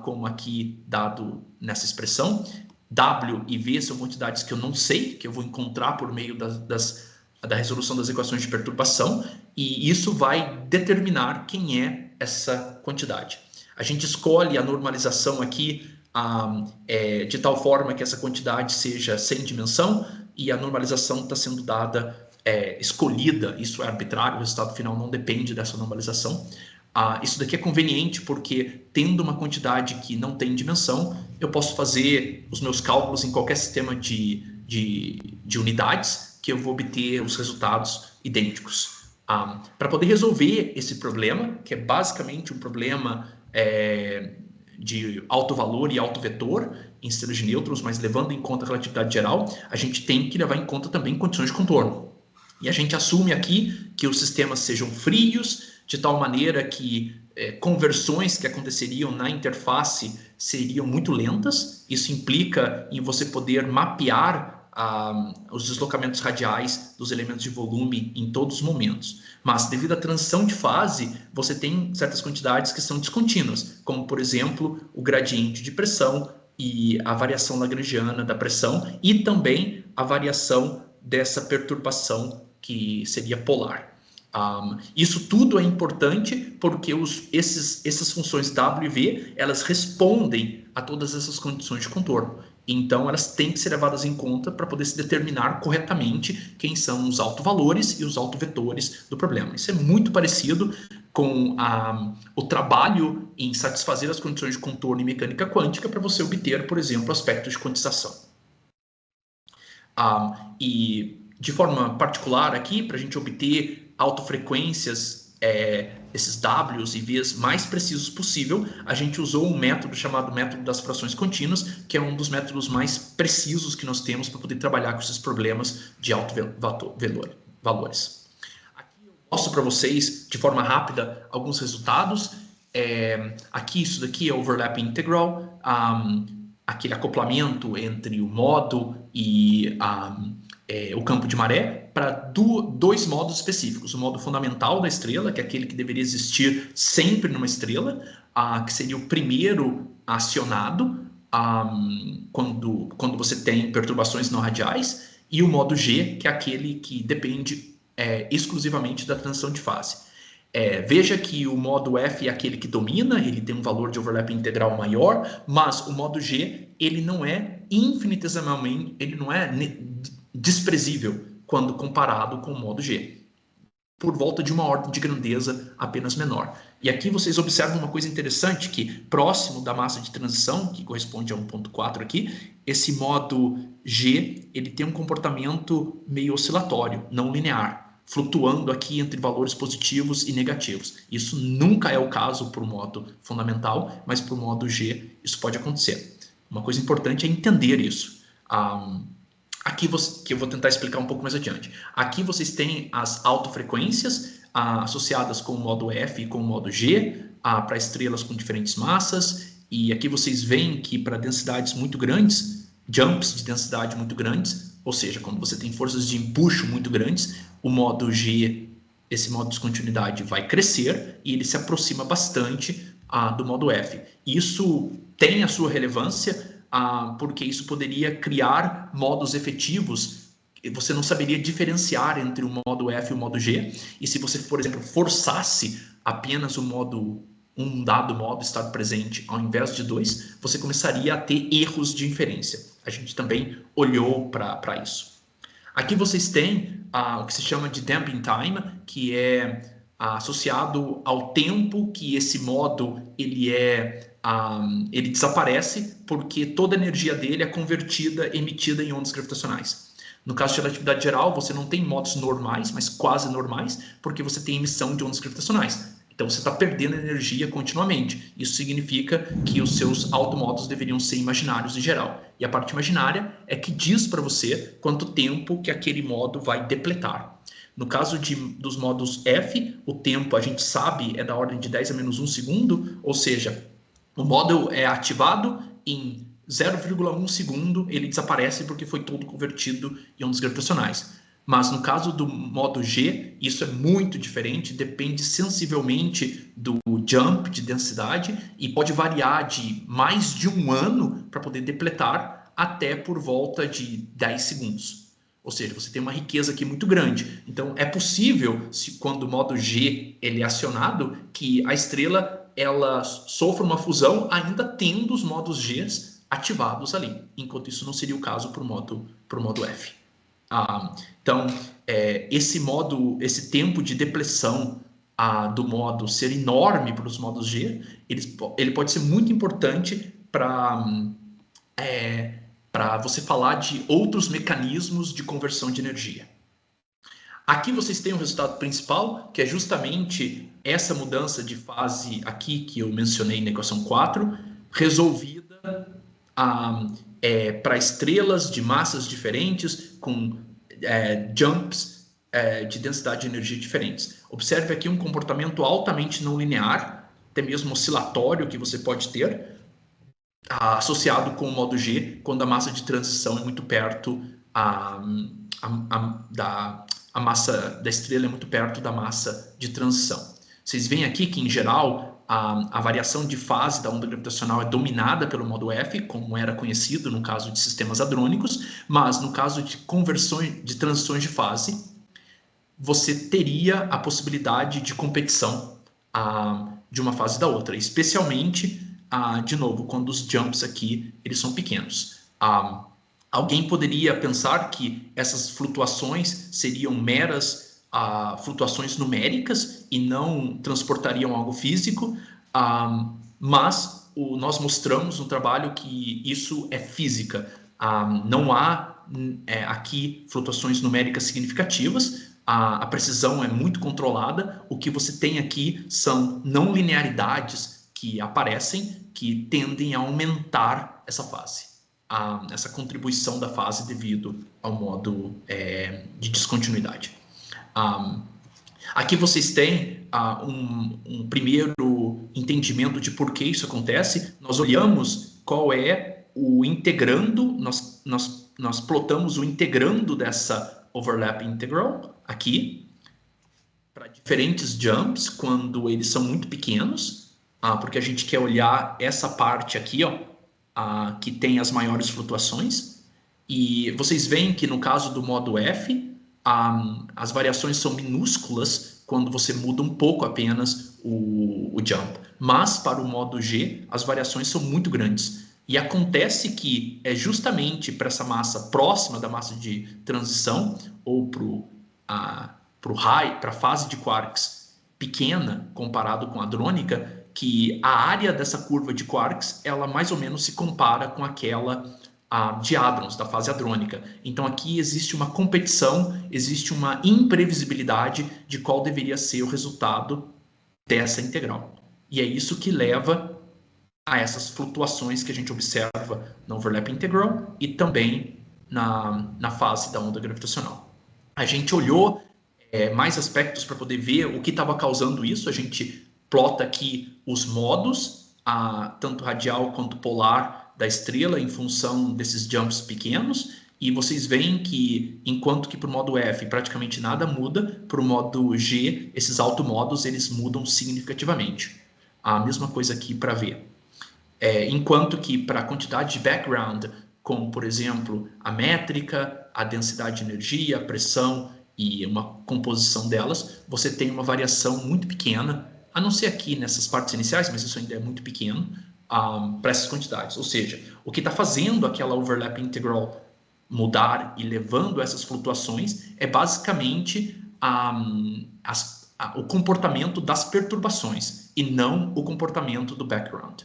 Speaker 2: como aqui dado nessa expressão. W e V são quantidades que eu não sei, que eu vou encontrar por meio da resolução das equações de perturbação, e isso vai determinar quem é essa quantidade. A gente escolhe a normalização aqui de tal forma que essa quantidade seja sem dimensão, e a normalização está sendo dada, escolhida, isso é arbitrário, o resultado final não depende dessa normalização. Isso daqui é conveniente porque, tendo uma quantidade que não tem dimensão, eu posso fazer os meus cálculos em qualquer sistema de unidades, que eu vou obter os resultados idênticos. Para poder resolver esse problema, que é basicamente um problema de alto valor e alto vetor em sistemas de nêutrons, mas levando em conta a relatividade geral, a gente tem que levar em conta também condições de contorno. E a gente assume aqui que os sistemas sejam frios, de tal maneira que conversões que aconteceriam na interface seriam muito lentas. Isso implica em você poder mapear os deslocamentos radiais dos elementos de volume em todos os momentos. Mas, devido à transição de fase, você tem certas quantidades que são descontínuas, como, por exemplo, o gradiente de pressão e a variação lagrangiana da pressão, e também a variação dessa perturbação que seria polar. Isso tudo é importante porque essas funções W e V, elas respondem a todas essas condições de contorno. Então, elas têm que ser levadas em conta para poder se determinar corretamente quem são os autovalores e os autovetores do problema. Isso é muito parecido com o trabalho em satisfazer as condições de contorno em mecânica quântica para você obter, por exemplo, aspectos de quantização. E, de forma particular aqui, para a gente obter autofrequências esses Ws e Vs mais precisos possível, a gente usou um método chamado método das frações contínuas, que é um dos métodos mais precisos que nós temos para poder trabalhar com esses problemas de alto valores. Aqui eu mostro para vocês, de forma rápida, alguns resultados. Aqui, isso daqui é overlap integral, aquele acoplamento entre o modo e o campo de maré para dois modos específicos. O modo fundamental da estrela, que é aquele que deveria existir sempre numa estrela, que seria o primeiro acionado quando você tem perturbações não radiais, e o modo G, que é aquele que depende exclusivamente da transição de fase. Veja que o modo F é aquele que domina, ele tem um valor de overlap integral maior, mas o modo G, ele não é infinitesimalmente, ele não é desprezível quando comparado com o modo G, por volta de uma ordem de grandeza apenas menor. E aqui vocês observam uma coisa interessante, que próximo da massa de transição, que corresponde a 1.4 aqui, esse modo G, ele tem um comportamento meio oscilatório, não linear, flutuando aqui entre valores positivos e negativos. Isso nunca é o caso para o modo fundamental, mas para o modo G isso pode acontecer. Uma coisa importante é entender isso. Aqui que eu vou tentar explicar um pouco mais adiante. Aqui vocês têm as autofrequências associadas com o modo F e com o modo G, para estrelas com diferentes massas, e aqui vocês veem que para densidades muito grandes, jumps de densidade muito grandes, ou seja, quando você tem forças de empuxo muito grandes, o modo G, esse modo de descontinuidade vai crescer e ele se aproxima bastante do modo F. Isso tem a sua relevância, porque isso poderia criar modos efetivos. Você não saberia diferenciar entre o modo F e o modo G, e se você, por exemplo, forçasse apenas um dado modo estar presente ao invés de dois, você começaria a ter erros de inferência. A gente também olhou para isso. Aqui vocês têm o que se chama de damping time, que é associado ao tempo que esse modo ele desaparece, porque toda a energia dele é convertida, emitida em ondas gravitacionais. No caso de relatividade geral, você não tem modos normais, mas quase normais, porque você tem emissão de ondas gravitacionais. Então você está perdendo energia continuamente. Isso significa que os seus automodos deveriam ser imaginários em geral. E a parte imaginária é que diz para você quanto tempo que aquele modo vai depletar. No caso dos modos F, o tempo a gente sabe é da ordem de 10 a menos 1 segundo, ou seja, o modo é ativado em 0,1 segundo, ele desaparece porque foi todo convertido em ondas gravitacionais. Mas no caso do modo G, isso é muito diferente, depende sensivelmente do jump de densidade e pode variar de mais de um ano para poder depletar até por volta de 10 segundos. Ou seja, você tem uma riqueza aqui muito grande. Então, é possível, quando o modo G ele é acionado, que a estrela ela sofra uma fusão ainda tendo os modos G ativados ali. Enquanto isso não seria o caso para o modo F. Então, esse tempo de depleção do modo ser enorme para os modos G, ele pode ser muito importante para você falar de outros mecanismos de conversão de energia. Aqui vocês têm o resultado principal, que é justamente essa mudança de fase aqui que eu mencionei na equação 4, resolvida para estrelas de massas diferentes, com jumps de densidade de energia diferentes. Observe aqui um comportamento altamente não linear, até mesmo oscilatório que você pode ter, associado com o modo G, quando a massa de transição é muito perto, a massa da estrela é muito perto da massa de transição. Vocês veem aqui que, em geral, a variação de fase da onda gravitacional é dominada pelo modo F, como era conhecido no caso de sistemas hadrônicos, mas no caso de conversões, de transições de fase, você teria a possibilidade de competição de uma fase da outra, especialmente, de novo, quando os jumps aqui eles são pequenos. Alguém poderia pensar que essas flutuações seriam meras flutuações numéricas e não transportariam algo físico, mas nós mostramos no trabalho que isso é física. Não há aqui flutuações numéricas significativas, a precisão é muito controlada. O que você tem aqui são não linearidades que aparecem, que tendem a aumentar essa fase, essa contribuição da fase devido ao modo de descontinuidade. Aqui vocês têm um primeiro entendimento de por que isso acontece. Nós olhamos qual é o integrando, nós plotamos o integrando dessa overlap integral aqui, para diferentes jumps, quando eles são muito pequenos, porque a gente quer olhar essa parte aqui, ó, que tem as maiores flutuações. E vocês veem que no caso do modo F, as variações são minúsculas quando você muda um pouco apenas o jump. Mas para o modo G, as variações são muito grandes. E acontece que é justamente para essa massa próxima da massa de transição, ou para a fase de quarks pequena, comparado com a hadrônica, que a área dessa curva de quarks, ela mais ou menos se compara com aquela de hadrons, da fase hadrônica. Então aqui existe uma competição, existe uma imprevisibilidade de qual deveria ser o resultado dessa integral. E é isso que leva a essas flutuações que a gente observa na overlap integral e também na fase da onda gravitacional. A gente olhou mais aspectos para poder ver o que estava causando isso. A gente plota aqui os modos, tanto radial quanto polar da estrela, em função desses jumps pequenos, e vocês veem que, enquanto que para o modo F praticamente nada muda, para o modo G, esses automodos eles mudam significativamente. A mesma coisa aqui para V. Enquanto que para a quantidade de background, como por exemplo a métrica, a densidade de energia, a pressão e uma composição delas, você tem uma variação muito pequena, a não ser aqui nessas partes iniciais, mas isso ainda é muito pequeno, para essas quantidades. Ou seja, o que está fazendo aquela overlap integral mudar e levando essas flutuações é basicamente o comportamento das perturbações e não o comportamento do background.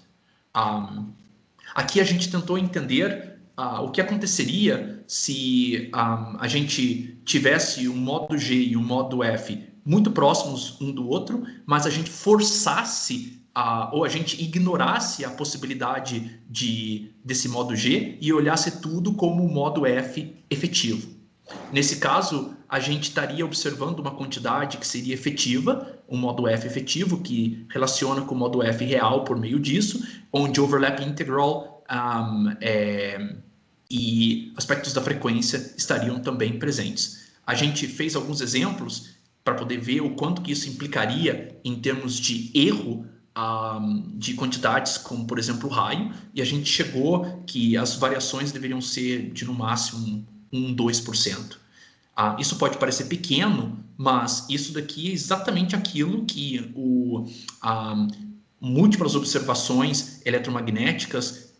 Speaker 2: Aqui a gente tentou entender o que aconteceria se a gente tivesse um modo G e um modo F muito próximos um do outro, mas a gente forçasse ou a gente ignorasse a possibilidade desse modo G e olhasse tudo como o modo F efetivo. Nesse caso, a gente estaria observando uma quantidade que seria efetiva, um modo F efetivo, que relaciona com o modo F real por meio disso, onde overlap integral e aspectos da frequência estariam também presentes. A gente fez alguns exemplos para poder ver o quanto que isso implicaria em termos de erro de quantidades, como por exemplo o raio, e a gente chegou que as variações deveriam ser de no máximo 2%. Isso pode parecer pequeno, mas isso daqui é exatamente aquilo que múltiplas observações eletromagnéticas,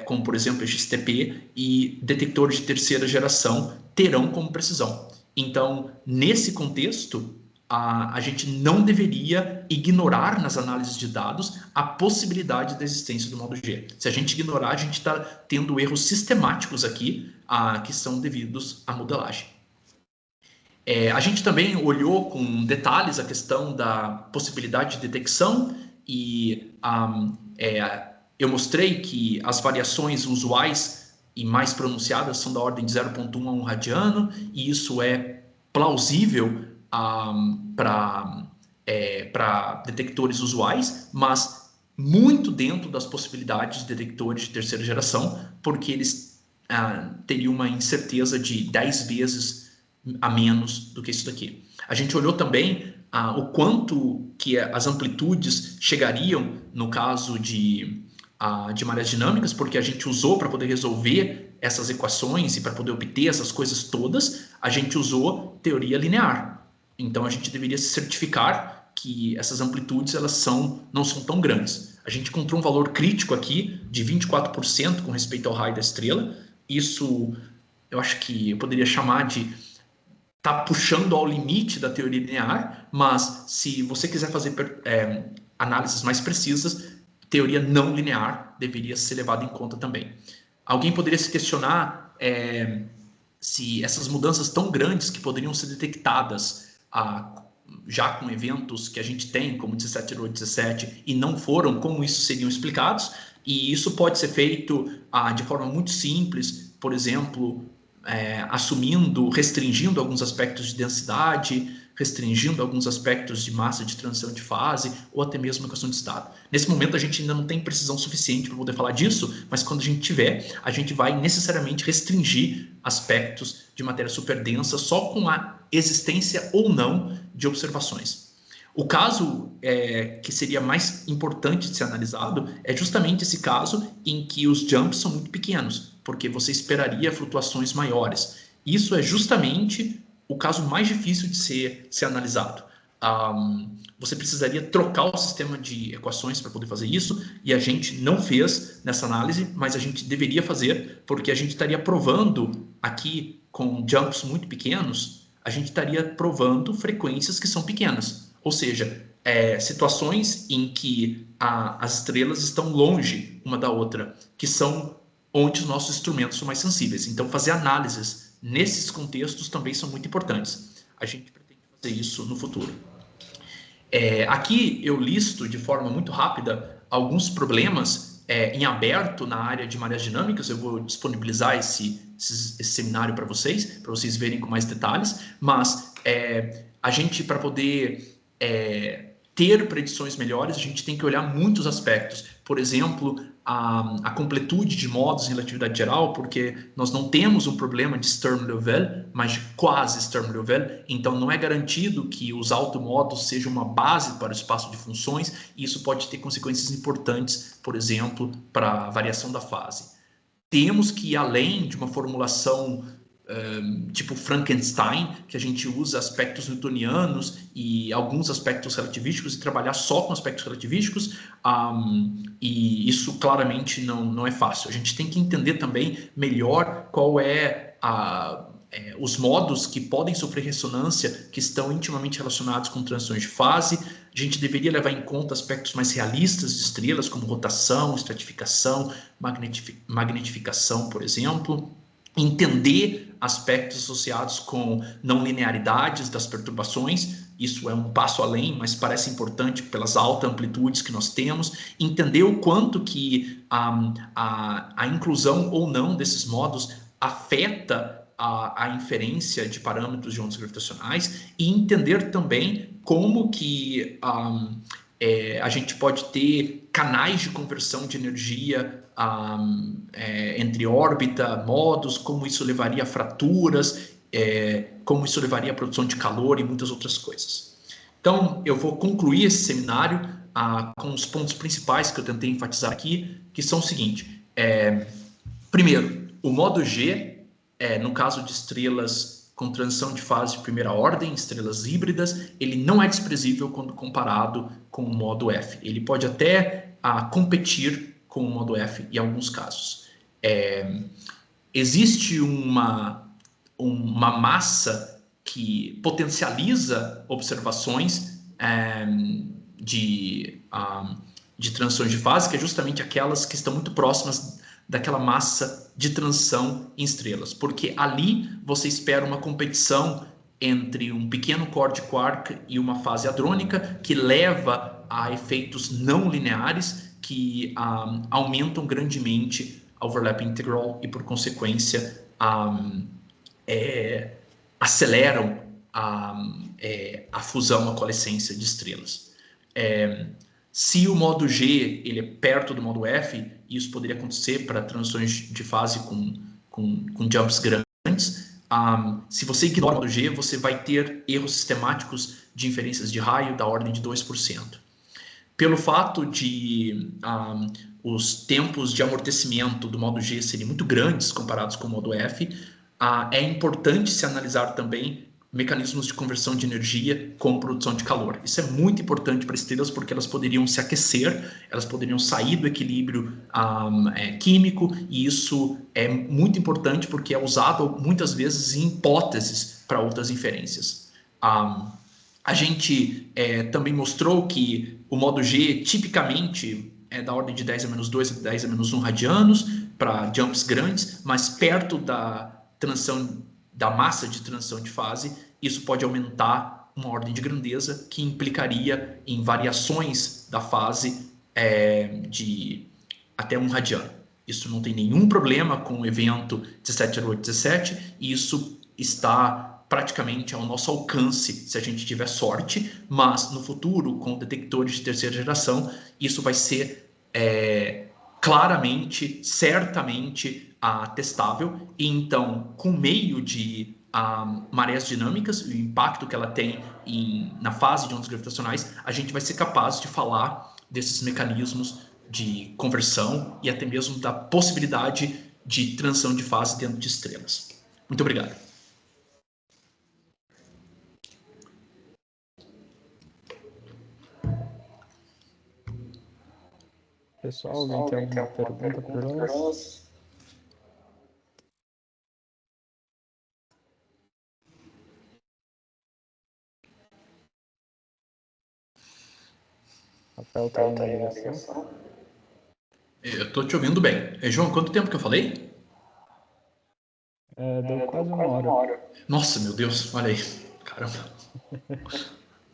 Speaker 2: como por exemplo XTP e detectores de terceira geração, terão como precisão. Então, nesse contexto, a gente não deveria ignorar nas análises de dados a possibilidade da existência do modo G. Se a gente ignorar, a gente está tendo erros sistemáticos aqui que são devidos à modelagem. A gente também olhou com detalhes a questão da possibilidade de detecção e eu mostrei que as variações usuais e mais pronunciadas são da ordem de 0,1 a 1 radiano, e isso é plausível para detectores usuais, mas muito dentro das possibilidades de detectores de terceira geração, porque eles teriam uma incerteza de 10 vezes a menos do que isso daqui. A gente olhou também o quanto que as amplitudes chegariam no caso de marés dinâmicas, porque a gente usou para poder resolver essas equações e para poder obter essas coisas todas, a gente usou teoria linear. Então a gente deveria se certificar que essas amplitudes não são tão grandes. A gente encontrou um valor crítico aqui de 24% com respeito ao raio da estrela. Isso eu acho que eu poderia chamar de puxando ao limite da teoria linear, mas se você quiser fazer análises mais precisas, teoria não linear deveria ser levada em conta também. Alguém poderia se questionar se essas mudanças tão grandes que poderiam ser detectadas já com eventos que a gente tem, como 17/17, e não foram, como isso seriam explicados. E isso pode ser feito de forma muito simples, por exemplo, restringindo alguns aspectos de densidade, restringindo alguns aspectos de massa de transição de fase, ou até mesmo a questão de estado. Nesse momento a gente ainda não tem precisão suficiente para poder falar disso, mas quando a gente tiver, a gente vai necessariamente restringir aspectos de matéria superdensa só com a existência ou não de observações. O caso que seria mais importante de ser analisado é justamente esse caso em que os jumps são muito pequenos, porque você esperaria flutuações maiores. Isso é justamente o caso mais difícil de ser analisado. Você precisaria trocar o sistema de equações para poder fazer isso, e a gente não fez nessa análise, mas a gente deveria fazer, porque a gente estaria provando aqui com jumps muito pequenos, a gente estaria provando frequências que são pequenas. Ou seja, situações em que as estrelas estão longe uma da outra, que são onde os nossos instrumentos são mais sensíveis. Então, fazer análises nesses contextos também são muito importantes. A gente pretende fazer isso no futuro. Aqui eu listo de forma muito rápida alguns problemas em aberto na área de marés dinâmicas. Eu vou disponibilizar esse seminário para vocês verem com mais detalhes, mas a gente, para poder ter predições melhores, a gente tem que olhar muitos aspectos. Por exemplo, a completude de modos em relatividade geral, porque nós não temos um problema de Sturm-Liouville, mas de quase Sturm-Liouville, então não é garantido que os automodos sejam uma base para o espaço de funções, e isso pode ter consequências importantes, por exemplo, para a variação da fase. Temos que ir além de uma formulação tipo Frankenstein, que a gente usa aspectos newtonianos e alguns aspectos relativísticos e trabalhar só com aspectos relativísticos, e isso claramente não é fácil. A gente tem que entender também melhor qual os modos que podem sofrer ressonância, que estão intimamente relacionados com transições de fase. A gente deveria levar em conta aspectos mais realistas de estrelas, como rotação, estratificação, magnetificação, por exemplo. Entender aspectos associados com não linearidades das perturbações, isso é um passo além, mas parece importante pelas altas amplitudes que nós temos. Entender o quanto que a inclusão ou não desses modos afeta a inferência de parâmetros de ondas gravitacionais, e entender também como que a gente pode ter canais de conversão de energia entre órbita, modos, como isso levaria a fraturas, como isso levaria a produção de calor e muitas outras coisas. Então, eu vou concluir esse seminário com os pontos principais que eu tentei enfatizar aqui, que são o seguinte. Primeiro, o modo G, no caso de estrelas com transição de fase de primeira ordem, estrelas híbridas, ele não é desprezível quando comparado com o modo F. Ele pode até competir com o modo F em alguns casos. Existe uma massa que potencializa observações de transições de fase, que é justamente aquelas que estão muito próximas daquela massa de transição em estrelas, porque ali você espera uma competição entre um pequeno core de quark e uma fase hadrônica, que leva a efeitos não lineares que aumentam grandemente a overlap integral e, por consequência, aceleram a fusão, a coalescência de estrelas. Se o modo G ele é perto do modo F, isso poderia acontecer para transições de fase com jumps grandes. Se você ignora o modo G, você vai ter erros sistemáticos de inferências de raio da ordem de 2%. Pelo fato de os tempos de amortecimento do modo G serem muito grandes comparados com o modo F, é importante se analisar também mecanismos de conversão de energia com produção de calor. Isso é muito importante para estrelas, porque elas poderiam se aquecer, elas poderiam sair do equilíbrio químico, e isso é muito importante porque é usado muitas vezes em hipóteses para outras inferências. A gente também mostrou que o modo G tipicamente é da ordem de 10 a menos 2 a 10 a menos 1 radianos para jumps grandes, mas perto da transição da massa de transição de fase, isso pode aumentar uma ordem de grandeza que implicaria em variações da fase de até 1 radiano. Isso não tem nenhum problema com o evento 170817 e isso está praticamente ao nosso alcance se a gente tiver sorte, mas no futuro, com detectores de terceira geração, isso vai ser claramente, certamente testável, e então, com meio de marés dinâmicas, o impacto que ela tem na fase de ondas gravitacionais, a gente vai ser capaz de falar desses mecanismos de conversão e até mesmo da possibilidade de transição de fase dentro de estrelas. Muito obrigado.
Speaker 1: Pessoal, alguém tem alguma pergunta para nós? Rafael tá aí na ligação?
Speaker 2: Eu estou te ouvindo bem. João, quanto tempo que eu falei?
Speaker 1: Deu quase uma hora.
Speaker 2: Nossa, meu Deus, olha aí. Caramba.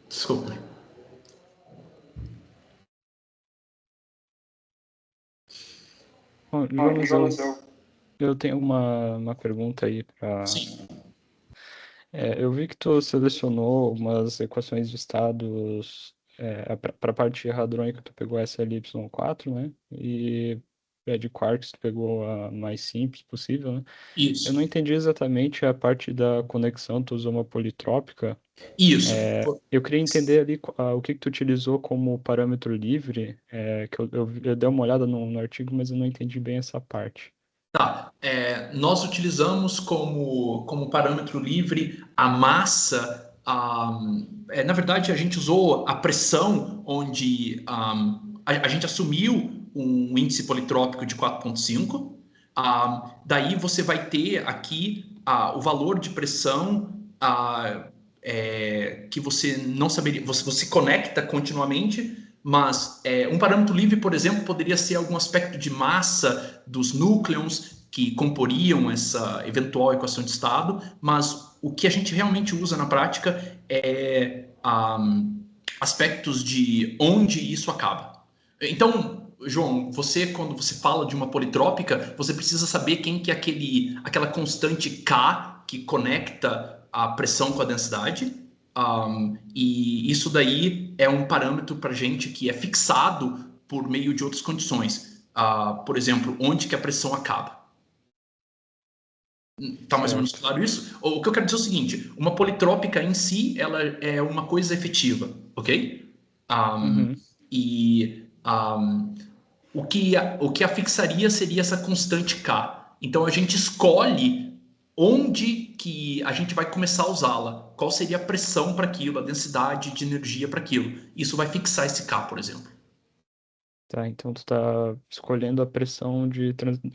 Speaker 2: Desculpa.
Speaker 1: Bom, Jonas, eu tenho uma pergunta aí para...
Speaker 2: Sim.
Speaker 1: eu vi que tu selecionou umas equações de estados para a parte hadrônica, tu pegou SLY4, né? E de quarks tu pegou a mais simples possível, né? Eu não
Speaker 2: Isso.
Speaker 1: entendi exatamente a parte da conexão, tu usou uma politrópica.
Speaker 2: Isso.
Speaker 1: Eu queria entender ali o que tu utilizou como parâmetro livre, que eu dei uma olhada no artigo, mas eu não entendi bem essa parte.
Speaker 2: Tá. Nós utilizamos como parâmetro livre a massa. Na verdade, a gente usou a pressão, onde a gente assumiu um índice politrópico de 4,5. Daí você vai ter aqui o valor de pressão que você não saberia. Você conecta continuamente. Mas um parâmetro livre, por exemplo, poderia ser algum aspecto de massa dos núcleons que comporiam essa eventual equação de estado, mas o que a gente realmente usa na prática é aspectos de onde isso acaba. Então, João, quando você fala de uma politrópica, você precisa saber quem que é aquela constante K que conecta a pressão com a densidade. E isso daí é um parâmetro para gente que é fixado por meio de outras condições. Por exemplo, onde que a pressão acaba. Tá mais ou menos claro isso? O que eu quero dizer é o seguinte, uma politrópica em si, ela é uma coisa efetiva, ok? E o que a fixaria seria essa constante K. Então a gente escolhe onde que a gente vai começar a usá-la, qual seria a pressão para aquilo, a densidade de energia para aquilo. Isso vai fixar esse K, por exemplo.
Speaker 1: Tá, então tu tá escolhendo a pressão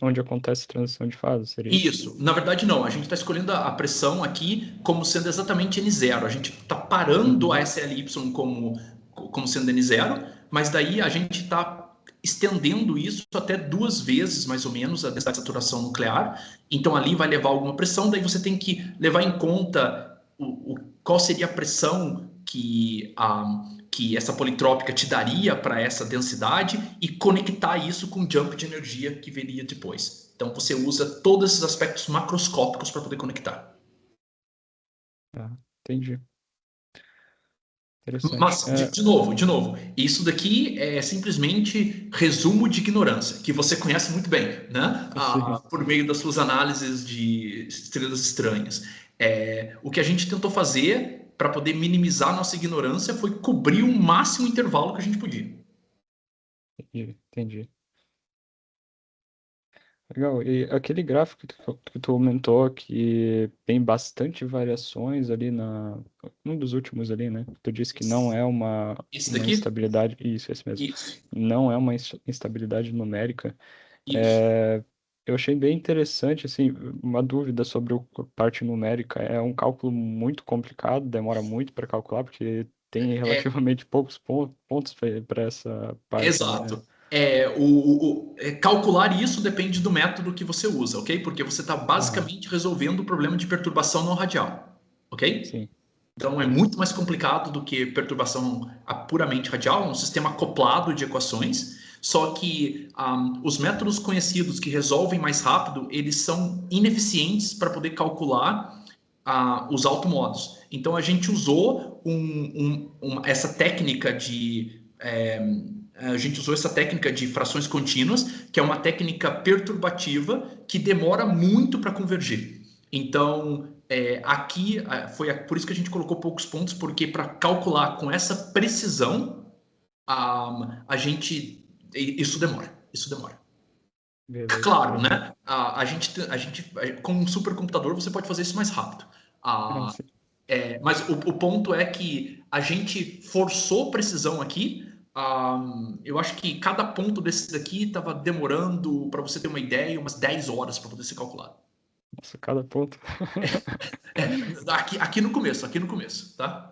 Speaker 1: onde acontece a transição de fase, seria isso?
Speaker 2: Isso. Na verdade, não. A gente está escolhendo a pressão aqui como sendo exatamente N0. A gente está parando a SLY como sendo N0, mas daí a gente está estendendo isso até 2 vezes, mais ou menos, a densidade de saturação nuclear. Então, ali vai levar alguma pressão, daí você tem que levar em conta qual seria a pressão que essa politrópica te daria para essa densidade e conectar isso com o jump de energia que viria depois. Então você usa todos esses aspectos macroscópicos para poder conectar.
Speaker 1: Entendi. Interessante.
Speaker 2: Mas, de novo, isso daqui é simplesmente resumo de ignorância, que você conhece muito bem, né? Por meio das suas análises de estrelas estranhas. O que a gente tentou fazer para poder minimizar nossa ignorância foi cobrir o máximo intervalo que a gente podia.
Speaker 1: Entendi. Legal. E aquele gráfico que tu aumentou que tem bastante variações ali um dos últimos ali, né? Tu disse que não é uma
Speaker 2: daqui?
Speaker 1: instabilidade, isso, esse mesmo.
Speaker 2: Isso.
Speaker 1: Não é uma instabilidade numérica.
Speaker 2: Isso.
Speaker 1: Eu achei bem interessante, assim, uma dúvida sobre a parte numérica. É um cálculo muito complicado, demora muito para calcular, porque tem relativamente poucos pontos para essa parte, né?
Speaker 2: Exato. Calcular isso depende do método que você usa, ok? Porque você está basicamente resolvendo o problema de perturbação não radial, ok?
Speaker 1: Sim.
Speaker 2: Então é muito mais complicado do que perturbação puramente radial, é um sistema acoplado de equações, só que os métodos conhecidos que resolvem mais rápido, eles são ineficientes para poder calcular os automodos. Então a gente usou essa técnica de frações contínuas, que é uma técnica perturbativa que demora muito para convergir. Então, aqui foi por isso que a gente colocou poucos pontos, porque para calcular com essa precisão, isso demora. Isso demora.
Speaker 1: Beleza.
Speaker 2: Claro, né? Com um supercomputador você pode fazer isso mais rápido. Ah,
Speaker 1: Sim.
Speaker 2: mas o ponto é que a gente forçou precisão aqui. Eu acho que cada ponto desses aqui estava demorando, para você ter uma ideia, umas 10 horas para poder ser calculado.
Speaker 1: Nossa, cada ponto.
Speaker 2: Aqui no começo, tá?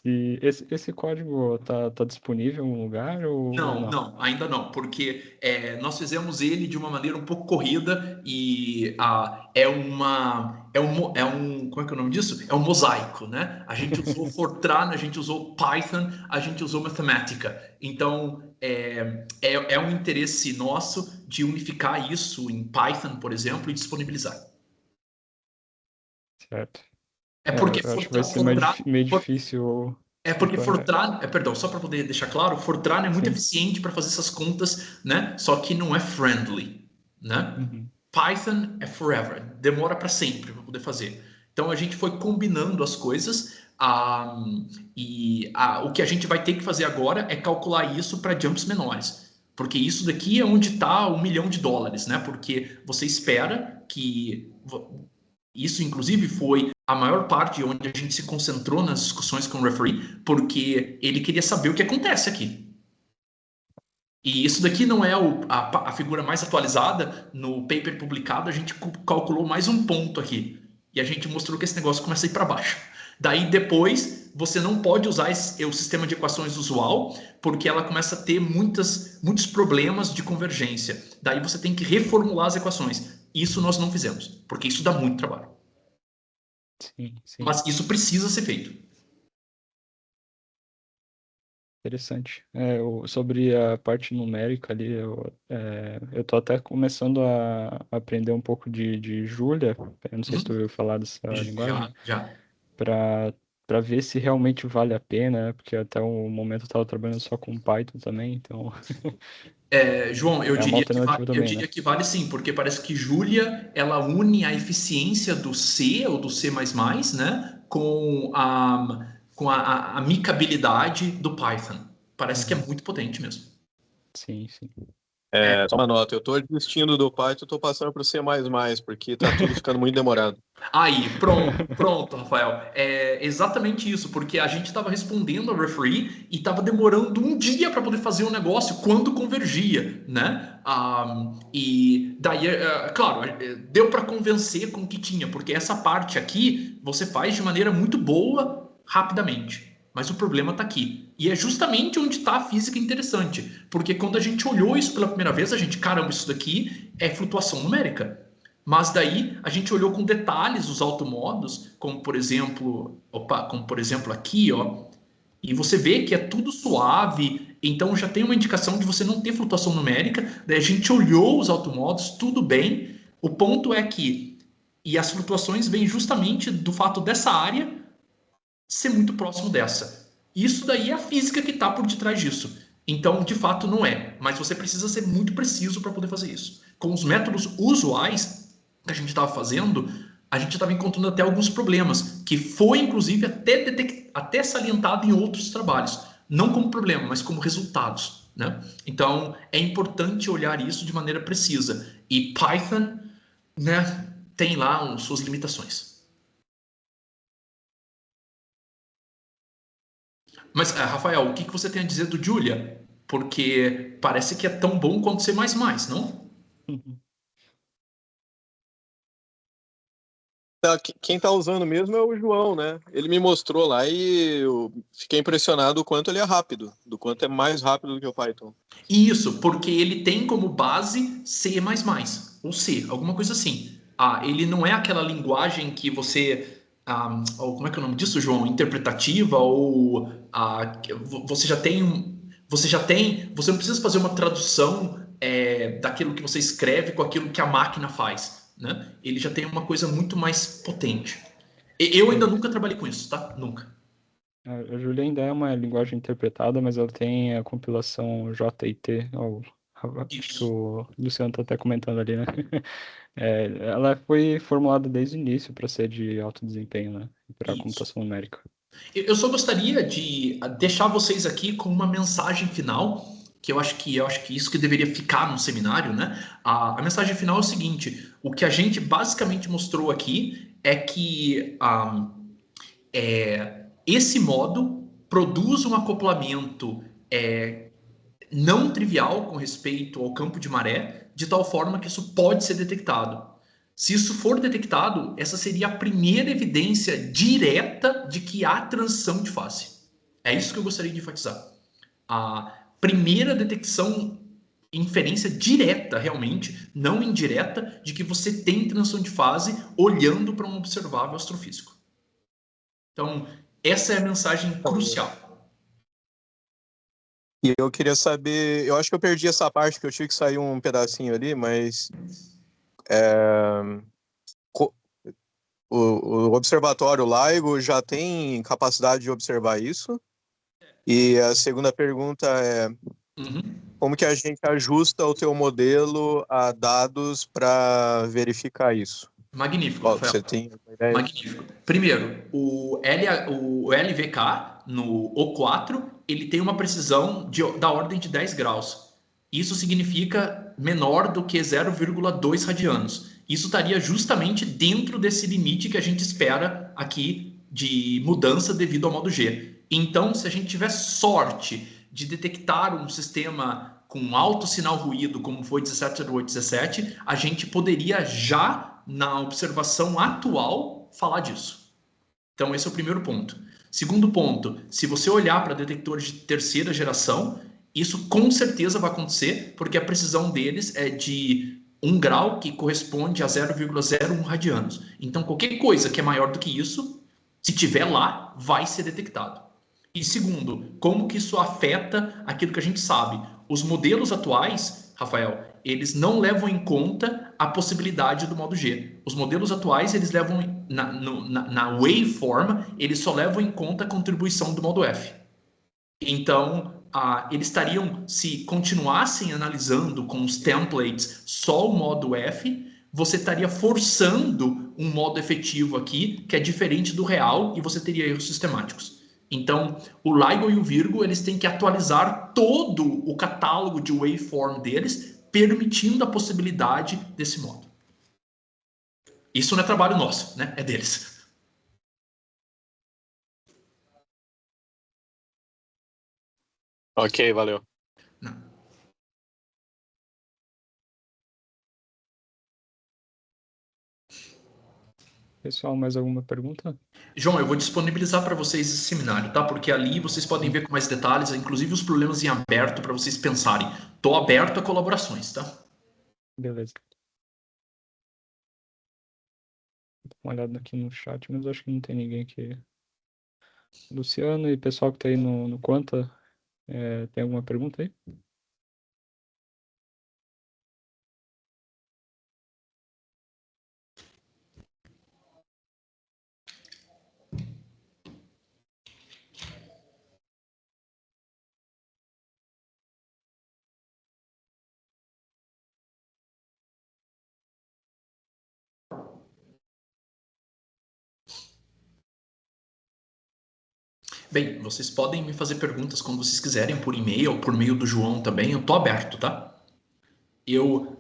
Speaker 1: E esse código tá disponível em algum lugar ou
Speaker 2: Não,
Speaker 1: não?
Speaker 2: não, ainda não, porque nós fizemos ele de uma maneira um pouco corrida e como é que é o nome disso? É um mosaico, né? A gente usou Fortran, a gente usou Python, a gente usou Mathematica. Então, é um interesse nosso de unificar isso em Python, por exemplo, e disponibilizar.
Speaker 1: Certo.
Speaker 2: É
Speaker 1: É,
Speaker 2: porque
Speaker 1: eu acho que vai ser
Speaker 2: Fortran,
Speaker 1: meio difícil.
Speaker 2: porque
Speaker 1: Desculpa.
Speaker 2: Fortran, perdão, só para poder deixar claro, Fortran é muito
Speaker 1: Sim.
Speaker 2: eficiente para fazer essas contas, né? Só que não é friendly, né?
Speaker 1: Uhum.
Speaker 2: Python é forever, demora para sempre para poder fazer. Então a gente foi combinando as coisas o que a gente vai ter que fazer agora é calcular isso para jumps menores. Porque isso daqui é onde está $1 milhão, né? Porque você espera que isso, inclusive, foi a maior parte onde a gente se concentrou nas discussões com o referee, porque ele queria saber o que acontece aqui. E isso daqui não é a figura mais atualizada. No paper publicado, a gente calculou mais um ponto aqui. E a gente mostrou que esse negócio começa a ir para baixo. Daí, depois, você não pode usar o sistema de equações usual, porque ela começa a ter muitos problemas de convergência. Daí, você tem que reformular as equações. Isso nós não fizemos, porque isso dá muito trabalho.
Speaker 1: Sim, sim.
Speaker 2: Mas isso precisa ser feito.
Speaker 1: Interessante. Sobre a parte numérica ali, eu tô até começando a aprender um pouco de Julia, eu não sei se tu
Speaker 2: Uhum.
Speaker 1: ouviu falar dessa linguagem,
Speaker 2: Já.
Speaker 1: para ver se realmente vale a pena, né? Porque até o momento eu estava trabalhando só com Python também, então
Speaker 2: João,
Speaker 1: é uma alternativa
Speaker 2: eu
Speaker 1: também, né?
Speaker 2: diria que vale sim, porque parece que Julia ela une a eficiência do C ou do C++, né, com a amicabilidade do Python. Parece que é
Speaker 1: Uhum.
Speaker 2: muito potente mesmo.
Speaker 1: Sim, sim.
Speaker 3: Só uma nota, eu tô desistindo do Python, tô passando pro C++, porque tá tudo ficando muito demorado.
Speaker 2: Aí, pronto, Rafael. É exatamente isso, porque a gente estava respondendo ao referee e estava demorando um dia para poder fazer o negócio quando convergia, né? E daí, claro, deu para convencer com o que tinha, porque essa parte aqui você faz de maneira muito boa, rapidamente. Mas o problema está aqui. E é justamente onde está a física interessante, porque quando a gente olhou isso pela primeira vez, a gente, caramba, isso daqui é flutuação numérica. Mas daí a gente olhou com detalhes os automodos, como por exemplo aqui, ó, e você vê que é tudo suave, então já tem uma indicação de você não ter flutuação numérica. Daí a gente olhou os automodos, tudo bem. O ponto é que as flutuações vêm justamente do fato dessa área ser muito próximo dessa. Isso daí é a física que está por detrás disso. Então, de fato, não é. Mas você precisa ser muito preciso para poder fazer isso. Com os métodos usuais que a gente estava fazendo, a gente estava encontrando até alguns problemas, que foi, inclusive, até salientado em outros trabalhos. Não como problema, mas como resultados. Né? Então, é importante olhar isso de maneira precisa. E Python, né, tem lá suas limitações. Mas, Rafael, o que você tem a dizer do Julia? Porque parece que é tão bom quanto C++, não?
Speaker 1: Uhum.
Speaker 3: Quem tá usando mesmo é o João, né? Ele me mostrou lá e eu fiquei impressionado do quanto ele é rápido, do quanto é mais rápido do que o Python.
Speaker 2: Isso, porque ele tem como base C++, ou C, alguma coisa assim. Ele não é aquela linguagem que você... como é que é o nome disso, João? Interpretativa, ou você já tem... Você não precisa fazer uma tradução daquilo que você escreve com aquilo que a máquina faz, né? Ele já tem uma coisa muito mais potente. Eu ainda nunca trabalhei com isso, tá? Nunca.
Speaker 1: A Julia ainda é uma linguagem interpretada, mas ela tem a compilação JIT. Acho que
Speaker 2: Isso.
Speaker 1: o Luciano está até comentando ali, né? Ela foi formulada desde o início para ser de alto desempenho, né? Para
Speaker 2: Isso.
Speaker 1: computação numérica.
Speaker 2: Eu só gostaria de deixar vocês aqui com uma mensagem final, que eu acho que isso que deveria ficar no seminário, né? A mensagem final é o seguinte: o que a gente basicamente mostrou aqui é que esse modo produz um acoplamento não trivial com respeito ao campo de maré, de tal forma que isso pode ser detectado. Se isso for detectado, essa seria a primeira evidência direta de que há transição de fase. É isso que eu gostaria de enfatizar. A primeira detecção, inferência direta, realmente, não indireta, de que você tem transição de fase olhando para um observável astrofísico. Então, essa é a mensagem crucial.
Speaker 3: E eu queria saber, eu acho que eu perdi essa parte, que eu tive que sair um pedacinho ali, mas co- o Observatório LIGO já tem capacidade de observar isso? E a segunda pergunta é,
Speaker 2: Uhum.
Speaker 3: como que a gente ajusta o teu modelo a dados para verificar isso?
Speaker 2: Magnífico,
Speaker 3: Qual,
Speaker 2: Rafael.
Speaker 3: você tem uma ideia?
Speaker 2: Magnífico. Primeiro, o LVK no O4 ele tem uma precisão da ordem de 10 graus. Isso significa menor do que 0,2 radianos. Isso estaria justamente dentro desse limite que a gente espera aqui de mudança devido ao modo G. Então, se a gente tiver sorte de detectar um sistema com alto sinal ruído, como foi 170817, a gente poderia já, na observação atual, falar disso. Então, esse é o primeiro ponto. Segundo ponto, se você olhar para detectores de terceira geração, isso com certeza vai acontecer, porque a precisão deles é de 1 grau, que corresponde a 0,01 radianos. Então, qualquer coisa que é maior do que isso, se tiver lá, vai ser detectado. E segundo, como que isso afeta aquilo que a gente sabe? Os modelos atuais, Rafael, eles não levam em conta a possibilidade do modo G. Os modelos atuais, eles levam na waveform, eles só levam em conta a contribuição do modo F. Então, eles estariam, se continuassem analisando com os templates só o modo F, você estaria forçando um modo efetivo aqui que é diferente do real e você teria erros sistemáticos. Então, o LIGO e o Virgo, eles têm que atualizar todo o catálogo de waveform deles, permitindo a possibilidade desse modo. Isso não é trabalho nosso, né? É deles.
Speaker 3: Ok, valeu.
Speaker 2: Não.
Speaker 1: Pessoal, mais alguma pergunta?
Speaker 2: João, eu vou disponibilizar para vocês esse seminário, tá? Porque ali vocês podem ver com mais detalhes, inclusive os problemas em aberto para vocês pensarem. Tô aberto a colaborações, tá?
Speaker 1: Beleza. Dá uma olhada aqui no chat, mas acho que não tem ninguém aqui. Luciano e pessoal que tá aí no Quanta, tem alguma pergunta aí?
Speaker 2: Bem, vocês podem me fazer perguntas quando vocês quiserem, por e-mail, ou por meio do João também. Eu tô aberto, tá? Eu,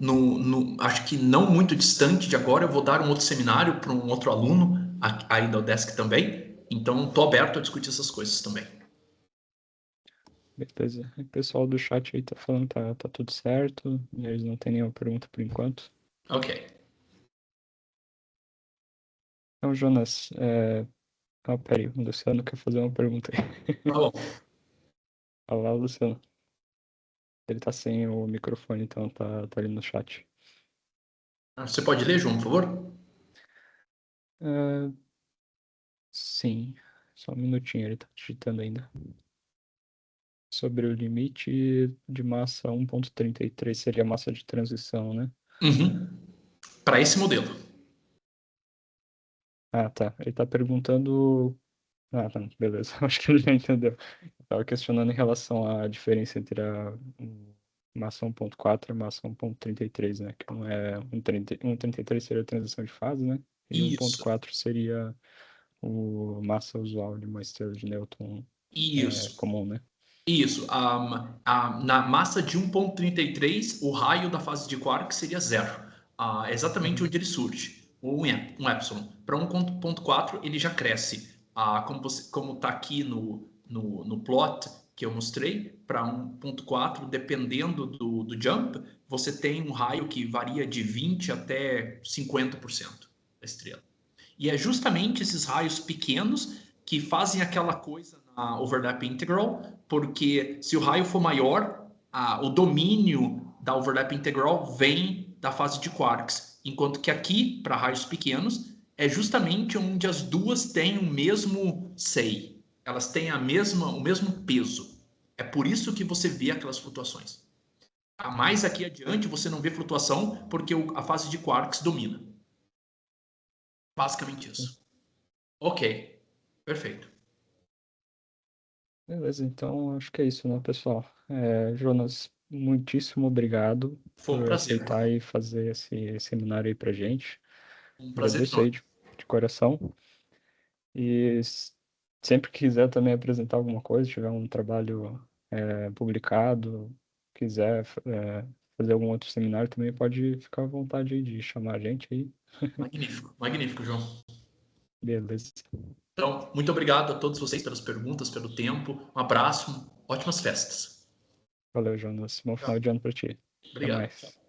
Speaker 2: acho que não muito distante de agora, eu vou dar um outro seminário para um outro aluno aí da Udesc também. Então, tô aberto a discutir essas coisas também.
Speaker 1: Beleza. O pessoal do chat aí tá falando que tá tudo certo, e eles não têm nenhuma pergunta por enquanto.
Speaker 2: Ok.
Speaker 1: Então, Jonas, peraí, o Luciano quer fazer uma pergunta aí.
Speaker 2: Tá bom.
Speaker 1: Olá, Luciano. Ele tá sem o microfone, então tá ali no chat.
Speaker 2: Você pode ler, João, por favor?
Speaker 1: Sim, só um minutinho, ele tá digitando ainda. Sobre o limite de massa 1,33 seria a massa de transição, né?
Speaker 2: Uhum. Para esse modelo.
Speaker 1: Ah, tá. Ele tá perguntando. Ah, tá, beleza. Acho que ele já entendeu. Eu tava questionando em relação à diferença entre a massa 1,4 e a massa 1,33, né? Que não é 1,33 seria a transição de fase, né? E
Speaker 2: Isso,
Speaker 1: 1,4 seria o massa usual de uma estrela de nêutron
Speaker 2: isso.
Speaker 1: comum, né?
Speaker 2: Isso. Na massa de 1,33, o raio da fase de quark seria zero. É exatamente
Speaker 1: Uhum.
Speaker 2: onde ele surge, um epsilon. Para 1,4, ele já cresce. Como está aqui no plot que eu mostrei, para 1,4, dependendo do jump, você tem um raio que varia de 20% até 50% da estrela. E é justamente esses raios pequenos que fazem aquela coisa na overlap integral, porque se o raio for maior, o domínio da overlap integral vem da fase de quarks, enquanto que aqui, para raios pequenos, é justamente onde as duas têm o mesmo sei, elas têm o mesmo peso. É por isso que você vê aquelas flutuações. A mais aqui adiante você não vê flutuação porque a fase de quarks domina. Basicamente isso. Ok, perfeito.
Speaker 1: Beleza, então acho que é isso, né, pessoal? Jonas, muitíssimo obrigado
Speaker 2: Foi um
Speaker 1: por
Speaker 2: prazer.
Speaker 1: aceitar e fazer esse seminário aí pra gente.
Speaker 2: Um prazer
Speaker 1: Agradeço aí
Speaker 2: enorme.
Speaker 1: de coração. E sempre que quiser também apresentar alguma coisa, tiver um trabalho publicado, quiser fazer algum outro seminário, também pode ficar à vontade aí de chamar a gente aí.
Speaker 2: Magnífico, magnífico, João.
Speaker 1: Beleza.
Speaker 2: Então, muito obrigado a todos vocês pelas perguntas, pelo tempo. Um abraço, ótimas festas.
Speaker 1: Valeu, Jonas. Bom
Speaker 2: Tchau.
Speaker 1: final de ano pra ti. Até
Speaker 2: Obrigado.
Speaker 1: mais.
Speaker 2: Tchau.